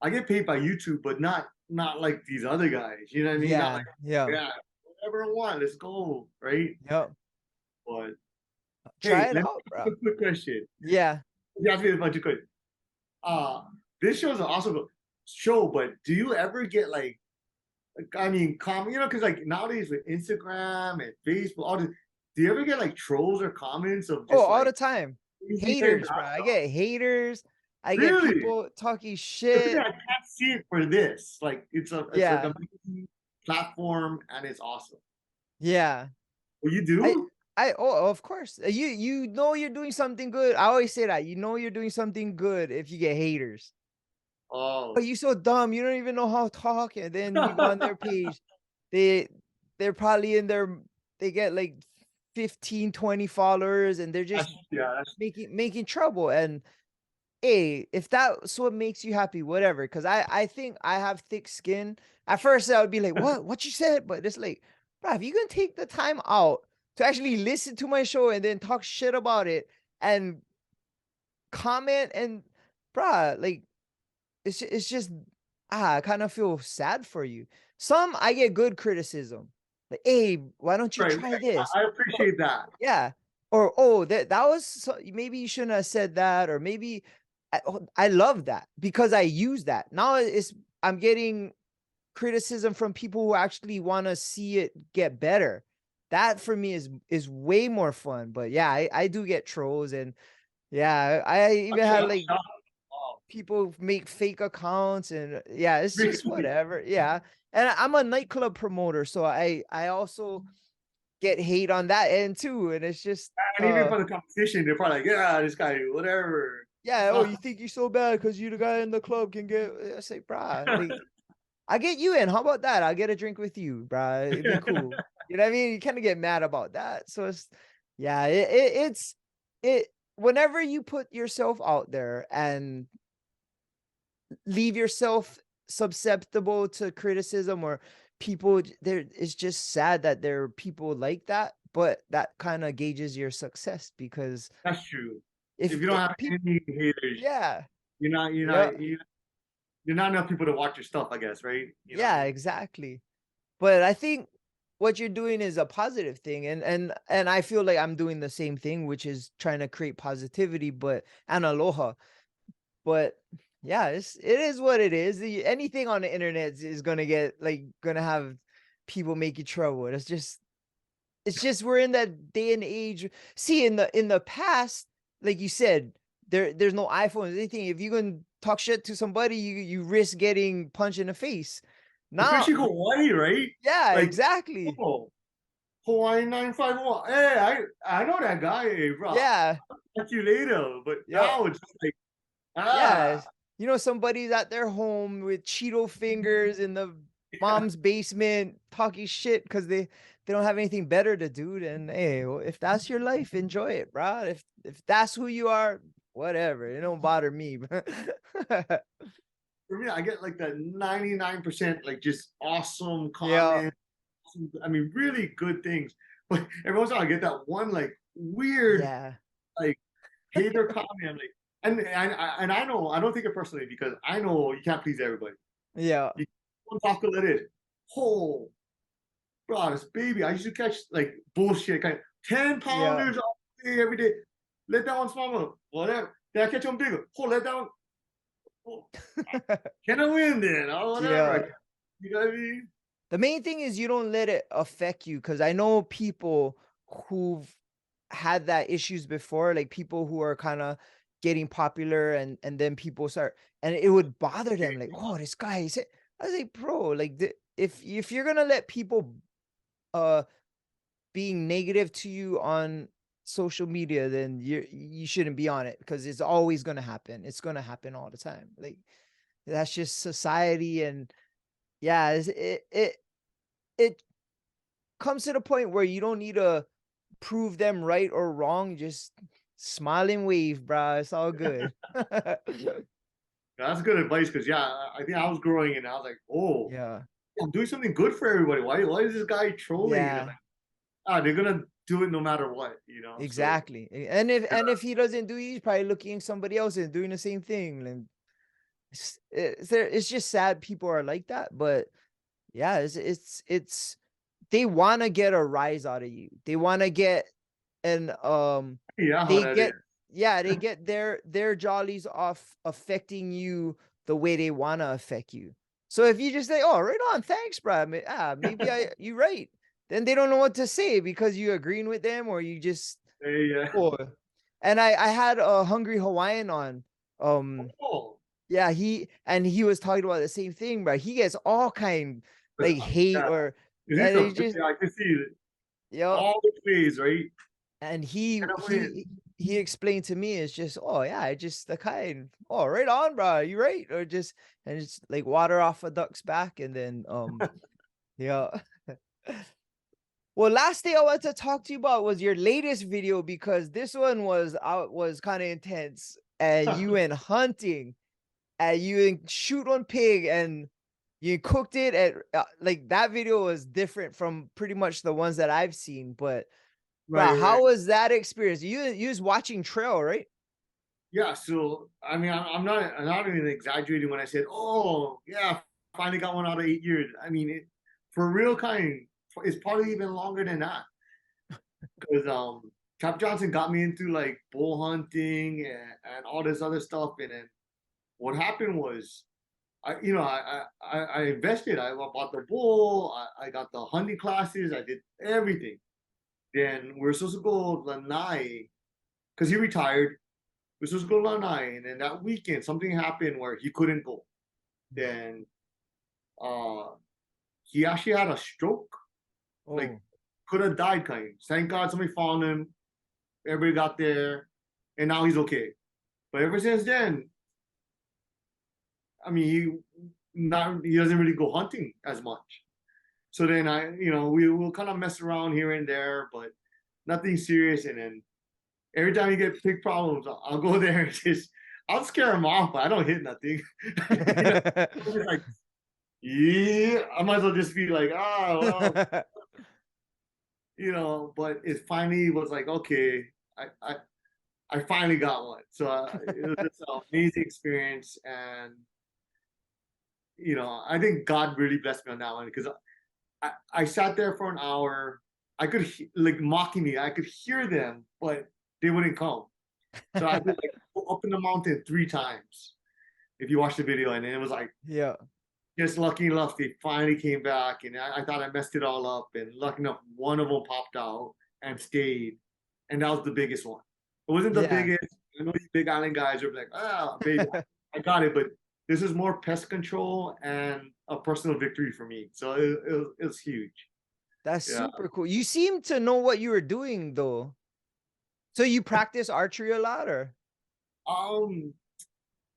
[SPEAKER 2] I get paid by YouTube, but not like these other guys. You know what I mean? Not
[SPEAKER 1] yeah,
[SPEAKER 2] like,
[SPEAKER 1] yeah,
[SPEAKER 2] yeah, whatever I want, let's go, right?
[SPEAKER 1] yeah.
[SPEAKER 2] But
[SPEAKER 1] Try
[SPEAKER 2] hey,
[SPEAKER 1] it
[SPEAKER 2] let me
[SPEAKER 1] out,
[SPEAKER 2] ask
[SPEAKER 1] bro.
[SPEAKER 2] you a quick question.
[SPEAKER 1] Yeah.
[SPEAKER 2] You asked me a bunch of questions. Uh, this show's an awesome show, but do you ever get like I mean, because like nowadays with Instagram and Facebook, all this, do you ever get like trolls or comments of
[SPEAKER 1] Oh,
[SPEAKER 2] just
[SPEAKER 1] all
[SPEAKER 2] like
[SPEAKER 1] the time.
[SPEAKER 2] crazy type
[SPEAKER 1] Haters,
[SPEAKER 2] bad
[SPEAKER 1] bro. I
[SPEAKER 2] stuff?
[SPEAKER 1] get haters. I get
[SPEAKER 2] Really?
[SPEAKER 1] people talking
[SPEAKER 2] The thing
[SPEAKER 1] shit.
[SPEAKER 2] I can't see it for this. Like it's like
[SPEAKER 1] Yeah.
[SPEAKER 2] a amazing platform and it's awesome.
[SPEAKER 1] Yeah.
[SPEAKER 2] Well, you
[SPEAKER 1] I
[SPEAKER 2] do?
[SPEAKER 1] oh, of course. You know you're doing something good. I always say that. You know you're doing something good if you get haters. Oh,
[SPEAKER 2] Oh.
[SPEAKER 1] you so dumb. You don't even know how to talk. And then you go on their page. They they're probably in their, they get like 15, 20 followers, and they're just
[SPEAKER 2] Yeah, that's
[SPEAKER 1] making trouble. And hey, if that's what makes you happy, whatever. Because I think I have thick skin. At first, I would be like, "What you said?" But it's like, bro, if you can take the time out to actually listen to my show and then talk shit about it and comment, and bro, like, it's just, I kind of feel sad for you. Some I get good criticism, like, "Hey, why don't you
[SPEAKER 2] right.
[SPEAKER 1] try this?"
[SPEAKER 2] I
[SPEAKER 1] Or,
[SPEAKER 2] appreciate that.
[SPEAKER 1] yeah. Or, "Oh, that was so, maybe you shouldn't have said that," or maybe I love that because I use that. Now I'm getting criticism from people who actually want to see it get better. That for me is way more fun. But yeah, I do get trolls, and yeah, I
[SPEAKER 2] I'm
[SPEAKER 1] even had like,
[SPEAKER 2] shocked. Wow.
[SPEAKER 1] people make fake accounts and yeah, it's just whatever. Yeah. And I'm a nightclub promoter, so I also get hate on that end too. And it's just
[SPEAKER 2] And even for the competition, they're probably like, yeah, this guy, whatever.
[SPEAKER 1] yeah, oh, you think you're so bad because you the guy in the club can get I say, brah, like I get you in. How about that? I'll get a drink with you, brah. It'd be cool. You know what I mean? You kind of get mad about that. So it's yeah, it whenever you put yourself out there and leave yourself susceptible to criticism or people there, it's just sad that there are people like that, but that kind of gauges your success because
[SPEAKER 2] That's true. If
[SPEAKER 1] if
[SPEAKER 2] you don't have
[SPEAKER 1] people
[SPEAKER 2] any haters,
[SPEAKER 1] yeah
[SPEAKER 2] you're not, you're
[SPEAKER 1] yeah
[SPEAKER 2] not, you're not enough people to watch your stuff, I guess, right? You know what I
[SPEAKER 1] yeah
[SPEAKER 2] mean?
[SPEAKER 1] exactly. But I think what you're doing is a positive thing, and I feel like I'm doing the same thing, which is trying to create positivity, but and aloha. But yeah, it is what it is. Anything on the internet is gonna get like gonna have people make you trouble. It's just we're in that day and age. See, in the past, like you said, there's no iPhones, anything. If you can talk shit to somebody, you risk getting punched in the face. Now,
[SPEAKER 2] Especially Hawaii, right?
[SPEAKER 1] yeah,
[SPEAKER 2] Like,
[SPEAKER 1] exactly.
[SPEAKER 2] oh, Hawaii 951. Hey, I know that guy, hey, bro.
[SPEAKER 1] Yeah,
[SPEAKER 2] I'll catch you later. But
[SPEAKER 1] yeah,
[SPEAKER 2] now it's just like,
[SPEAKER 1] yeah.
[SPEAKER 2] ah.
[SPEAKER 1] You know, somebody's at their home with Cheeto fingers in the mom's basement talking shit because they don't have anything better to do. Then hey, well, if that's your life, enjoy it, bro. If that's who you are, whatever. It don't bother me.
[SPEAKER 2] For me, I get like that 99% like just awesome
[SPEAKER 1] Yeah,
[SPEAKER 2] comment. I mean, really good things. But every once in a while, I get that one like weird
[SPEAKER 1] yeah,
[SPEAKER 2] like hater comment. I'm like, and I know I don't take it personally because I know you can't please everybody.
[SPEAKER 1] yeah,
[SPEAKER 2] You don't talk to it. Oh, bro, this baby, I used to catch like bullshit kind of 10
[SPEAKER 1] yeah.
[SPEAKER 2] pounders all day every day. Let that one smaller, whatever. Then I catch one bigger. Oh, let that one. Oh, can I win then? Or
[SPEAKER 1] Yeah.
[SPEAKER 2] whatever. You know what I mean?
[SPEAKER 1] The main thing is you don't let it affect you because I know people who've had that issues before, like people who are kind of getting popular and then people start and it would bother them like, oh, this guy is it. I was like, bro, like if you're gonna let people uh being negative to you on social media, then you shouldn't be on it because it's always gonna happen. It's gonna happen all the time. Like that's just society and yeah, it comes to the point where you don't need to prove them right or wrong. Just smile and wave, bro. It's all good.
[SPEAKER 2] That's good advice because yeah, I think I was growing and I was like, oh,
[SPEAKER 1] Yeah.
[SPEAKER 2] I'm doing something good for everybody. Why is this guy trolling? And I'm
[SPEAKER 1] Yeah.
[SPEAKER 2] like, ah, they're gonna do it no matter what, you know. So
[SPEAKER 1] Exactly. And if he doesn't do it, he's probably looking at somebody else and doing the same thing. And it's just sad people are like that. But yeah, it's they want to get a rise out of you. They want to get and
[SPEAKER 2] yeah, how
[SPEAKER 1] they
[SPEAKER 2] that is.
[SPEAKER 1] get yeah, they get their jollies off affecting you the way they want to affect you. So if you just say, "Oh, right on, thanks, bro," maybe you right. Then they don't know what to say because you agreeing with them or you just
[SPEAKER 2] Hey, yeah.
[SPEAKER 1] oh. And I had a hungry Hawaiian on.
[SPEAKER 2] Oh,
[SPEAKER 1] Yeah, he was talking about the same thing, bro. He gets all kind like hate
[SPEAKER 2] yeah.
[SPEAKER 1] or
[SPEAKER 2] Is this
[SPEAKER 1] and he
[SPEAKER 2] a?
[SPEAKER 1] just
[SPEAKER 2] I can see
[SPEAKER 1] yeah.
[SPEAKER 2] all the ways, right?
[SPEAKER 1] And
[SPEAKER 2] And I win.
[SPEAKER 1] he explained to me it's just oh yeah I just the kind oh right on bro you right or just and it's like water off a duck's back and then yeah. Well, last thing I want to talk to you about was your latest video because this one was kind of intense and you went hunting and you shoot one pig and you cooked it at like that video was different from pretty much the ones that I've seen but
[SPEAKER 2] Right,
[SPEAKER 1] bro,
[SPEAKER 2] right.
[SPEAKER 1] how was that experience? You was watching Trail, right?
[SPEAKER 2] Yeah. So I mean, I'm not even exaggerating when I said, oh yeah, finally got one out of 8 years. I mean, for real kind, it's probably even longer than that because Cap Johnson got me into like bull hunting and all this other stuff, and then what happened was I invested. I bought the bull. I got the hunting classes. I did everything. Then we are supposed to go Lanai because he retired. this was going on, and then that weekend something happened where he couldn't go. Then he actually had a stroke, like
[SPEAKER 1] Oh,
[SPEAKER 2] could have died kind of. Thank God somebody found him. Everybody got there, and now he's okay. But ever since then, I mean, he doesn't really go hunting as much. So then we will kind of mess around here and there, but nothing serious. And then every time you get big problems, I'll go there and just I'll scare him off, but I don't hit nothing. It's like, yeah, I might as well just be like, well, but it finally was like, okay, I I, I finally got one. So it was just an amazing experience, and I think God really blessed me on that one because I sat there for an hour. I could like mocking me. I could hear them, but they wouldn't come. So I had to like go up in the mountain 3 times. If you watch the video, and it was like
[SPEAKER 1] yeah,
[SPEAKER 2] just lucky enough they finally came back, and I thought I messed it all up, and lucky enough one of them popped out and stayed, and that was the biggest one. It wasn't the
[SPEAKER 1] yeah.
[SPEAKER 2] biggest. I know these big island guys are like, baby, I got it, but this is more pest control and a personal victory for me. So it was huge.
[SPEAKER 1] That's
[SPEAKER 2] Yeah.
[SPEAKER 1] super cool. You seem to know what you were doing though. So you practice archery a lot, or?
[SPEAKER 2] Um,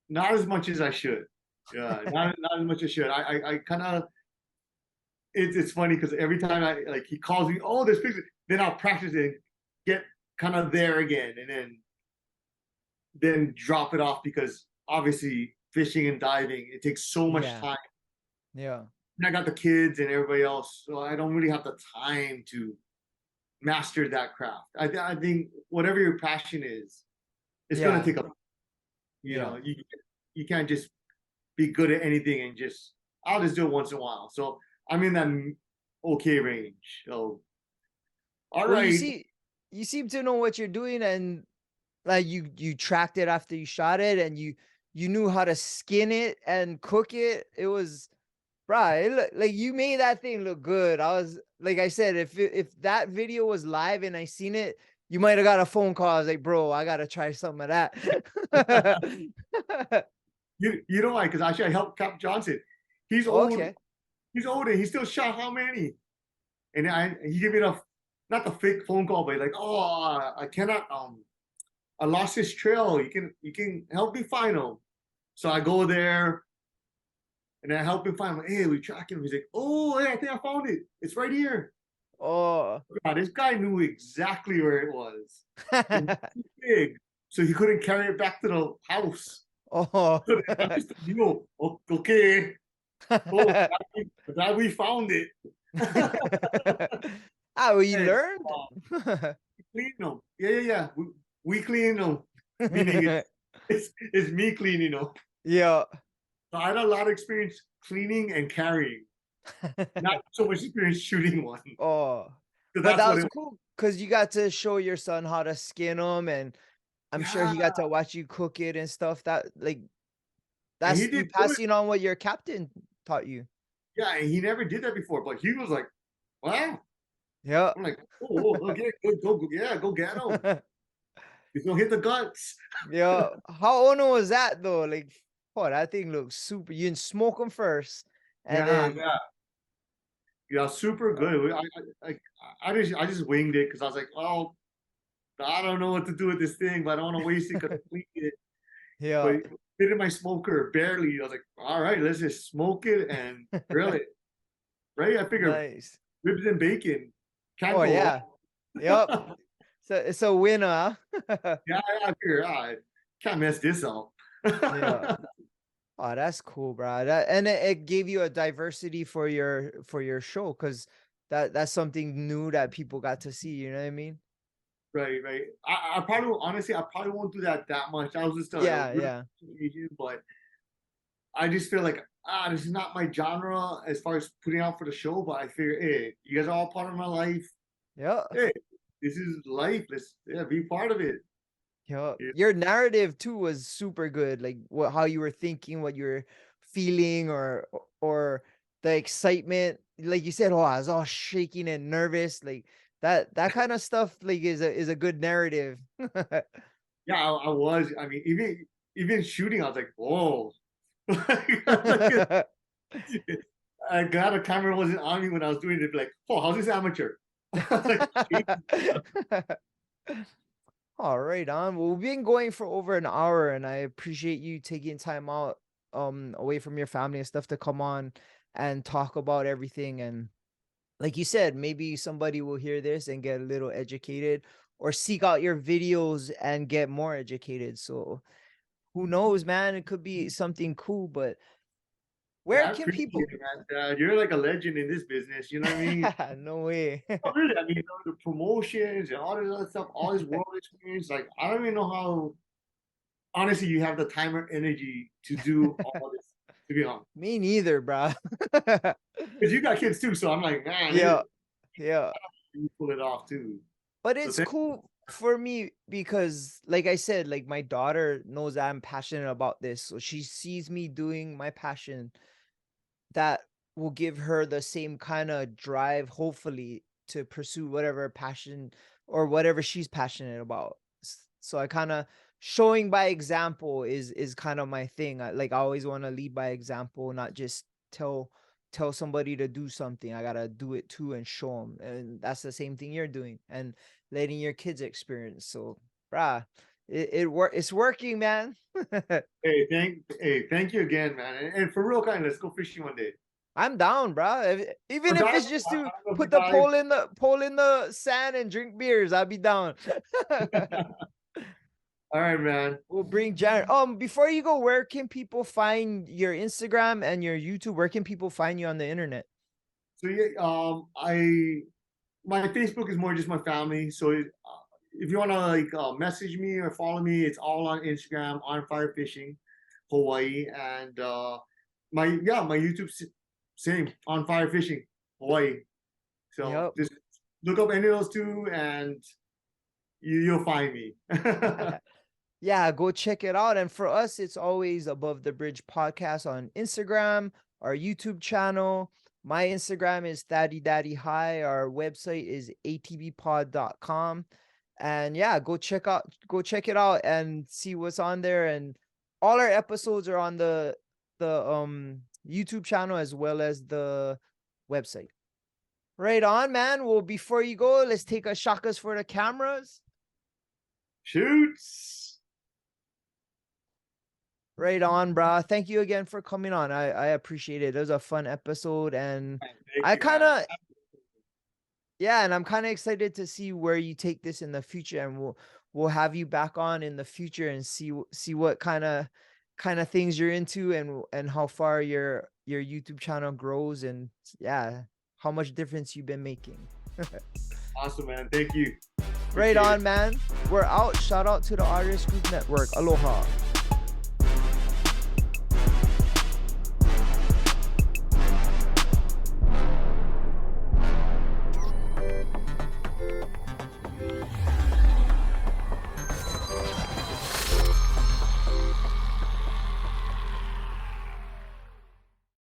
[SPEAKER 2] Not as much as I should. Yeah, not as much as I should. I kind of it's funny because every time I like he calls me, oh, there's pictures, then I'll practice it and get kind of there again, and then drop it off because obviously fishing and diving it takes so much
[SPEAKER 1] Yeah,
[SPEAKER 2] time.
[SPEAKER 1] yeah,
[SPEAKER 2] And I got the kids and everybody else, so I don't really have the time to master that craft. I think whatever your passion is, it's gonna
[SPEAKER 1] yeah,
[SPEAKER 2] take a
[SPEAKER 1] yeah.
[SPEAKER 2] you can't just be good at anything and just I'll just do it once in a while. So I'm in that okay range. So all
[SPEAKER 1] Well,
[SPEAKER 2] right.
[SPEAKER 1] you seem to know what you're doing, and like you tracked it after you shot it, and you knew how to skin it and cook it. It was, bruh, like you made that thing look good. I was like I said, if that video was live and I seen it, you might have got a phone call. I was like, bro, I gotta try some of that.
[SPEAKER 2] You know why? Because actually I helped Cap Johnson. He's old.
[SPEAKER 1] Okay.
[SPEAKER 2] He's old and he still shot how many? And he gave me the not the fake phone call, but like, oh, I cannot I lost his trail. You can help me find him. So I go there and I help him find him. Hey, we track him. He's like, oh, hey, I think I found it. It's right here.
[SPEAKER 1] Oh.
[SPEAKER 2] God, this guy knew exactly where it was. It was too big, so he couldn't carry it back to the house.
[SPEAKER 1] Oh.
[SPEAKER 2] So I just knew, okay, oh, glad we found it.
[SPEAKER 1] Ah, well, you
[SPEAKER 2] Hey,
[SPEAKER 1] learned.
[SPEAKER 2] clean them. Yeah. We clean them. Meaning it's me cleaning them.
[SPEAKER 1] Yeah.
[SPEAKER 2] So I had a lot of experience cleaning and carrying, not so much experience shooting one.
[SPEAKER 1] Oh,
[SPEAKER 2] So
[SPEAKER 1] but
[SPEAKER 2] that's
[SPEAKER 1] that
[SPEAKER 2] what
[SPEAKER 1] was
[SPEAKER 2] it was.
[SPEAKER 1] cool because you got to show your son how to skin them, and I'm sure
[SPEAKER 2] Yeah,
[SPEAKER 1] he got to watch you cook it and stuff. That like
[SPEAKER 2] and he
[SPEAKER 1] that's you
[SPEAKER 2] did good.
[SPEAKER 1] passing on what your captain taught you.
[SPEAKER 2] Yeah, and he never did that before, but he was like, wow.
[SPEAKER 1] Yeah.
[SPEAKER 2] I'm like, oh, okay, yeah, go get him. He's gonna hit the guts.
[SPEAKER 1] Yeah. How ono was that though? Like, oh, that thing looks super. You can smoke them first, and
[SPEAKER 2] Yeah,
[SPEAKER 1] then
[SPEAKER 2] yeah, super good. I just winged it because I was like, oh, I don't know what to do with this thing, but I don't want to waste it because I winged it. But
[SPEAKER 1] yeah,
[SPEAKER 2] it fit in my smoker barely. I was like, all right, let's just smoke it and grill it. Right? I figure
[SPEAKER 1] nice.
[SPEAKER 2] ribs and bacon can't
[SPEAKER 1] Oh
[SPEAKER 2] go
[SPEAKER 1] yeah. Yep.
[SPEAKER 2] wrong.
[SPEAKER 1] So it's a winner. Huh?
[SPEAKER 2] Yeah, I figure I can't mess this up.
[SPEAKER 1] Yeah. Oh, that's cool, bro. That and it gave you a diversity for your show because that's something new that people got to see. You know what I mean?
[SPEAKER 2] Right. I probably honestly I probably won't do that much. I was just a
[SPEAKER 1] Yeah,
[SPEAKER 2] really
[SPEAKER 1] yeah,
[SPEAKER 2] Asian, but I just feel like this is not my genre as far as putting out for the show. But I figure, hey, you guys are all part of my life.
[SPEAKER 1] yeah,
[SPEAKER 2] Hey, this is life. Let's be part of it.
[SPEAKER 1] yeah.
[SPEAKER 2] Yeah,
[SPEAKER 1] Your narrative too was super good. Like what how you were thinking, what you were feeling, or the excitement. Like you said, oh, I was all shaking and nervous. Like that kind of stuff. Like is a good narrative.
[SPEAKER 2] Yeah, I was. I mean, even shooting, I was like, whoa. Like, I glad the camera wasn't on me when I was doing it. Like, oh, how's this amateur? I was like,
[SPEAKER 1] All right, on. Well, we've been going for over an hour, and I appreciate you taking time out away from your family and stuff to come on and talk about everything. And like you said, maybe somebody will hear this and get a little educated or seek out your videos and get more educated. So who knows, man? It could be something cool, but
[SPEAKER 2] yeah,
[SPEAKER 1] where
[SPEAKER 2] I
[SPEAKER 1] can
[SPEAKER 2] appreciate
[SPEAKER 1] people
[SPEAKER 2] it, man. You're like a legend in this business. You know what I mean?
[SPEAKER 1] no way.
[SPEAKER 2] Oh, really, I mean, the promotions and all this other stuff, all this world experience. Like, I don't even know how. Honestly, you have the time or energy to do all this. To be honest,
[SPEAKER 1] Me neither, bro.
[SPEAKER 2] because you got kids too, so I'm like, man,
[SPEAKER 1] Yeah, yeah.
[SPEAKER 2] you pull it off too.
[SPEAKER 1] But
[SPEAKER 2] So
[SPEAKER 1] it's
[SPEAKER 2] thank
[SPEAKER 1] cool for me because, like I said, like my daughter knows I'm passionate about this. So she sees me doing my passion that will give her the same kind of drive, hopefully, to pursue whatever passion or whatever she's passionate about. So I kind of showing by example is kind of my thing. Like I always want to lead by example, not just tell somebody to do something. I gotta do it too and show them. And that's the same thing you're doing and letting your kids experience. So, brah, it's working, man.
[SPEAKER 2] thank you again, man. And for real, kind, let's go fishing one day.
[SPEAKER 1] I'm down, bro.
[SPEAKER 2] Or
[SPEAKER 1] Even if
[SPEAKER 2] dive,
[SPEAKER 1] it's just
[SPEAKER 2] I
[SPEAKER 1] to
[SPEAKER 2] don't know if you
[SPEAKER 1] put the
[SPEAKER 2] dive.
[SPEAKER 1] pole in the sand and drink beers, I'll be down.
[SPEAKER 2] All right, man.
[SPEAKER 1] We'll bring Jared. Before you go, where can people find your Instagram and your YouTube? Where can people find you on the internet?
[SPEAKER 2] So yeah, I my Facebook is more just my family. So if you wanna like message me or follow me, it's all on Instagram on Fire Fishing Hawaii, and my YouTube same on Fire Fishing Hawaii. So
[SPEAKER 1] Yep.
[SPEAKER 2] just look up any of those two, and you'll find me.
[SPEAKER 1] Yeah, go check it out. And for us, it's always Above the Bridge podcast on Instagram, our YouTube channel. My Instagram is Thaddy Daddy High. Our website is atbpod.com. And yeah, go check it out and see what's on there. And all our episodes are on the YouTube channel as well as the website. Right on, man. Well, before you go, let's take a shakas for the cameras.
[SPEAKER 2] Shoots.
[SPEAKER 1] Right on, brah. Thank you again for coming on. I appreciate it. It was a fun episode, and
[SPEAKER 2] Thank
[SPEAKER 1] I
[SPEAKER 2] you,
[SPEAKER 1] kind
[SPEAKER 2] man.
[SPEAKER 1] of yeah, and I'm kind of excited to see where you take this in the future, and we'll have you back on in the future and see what kind of things you're into and how far your YouTube channel grows, and yeah, how much difference you've been making.
[SPEAKER 2] Awesome, man. Thank you.
[SPEAKER 1] Right
[SPEAKER 2] Appreciate
[SPEAKER 1] on,
[SPEAKER 2] it.
[SPEAKER 1] man. We're out. Shout out to the Artist Group Network. Aloha.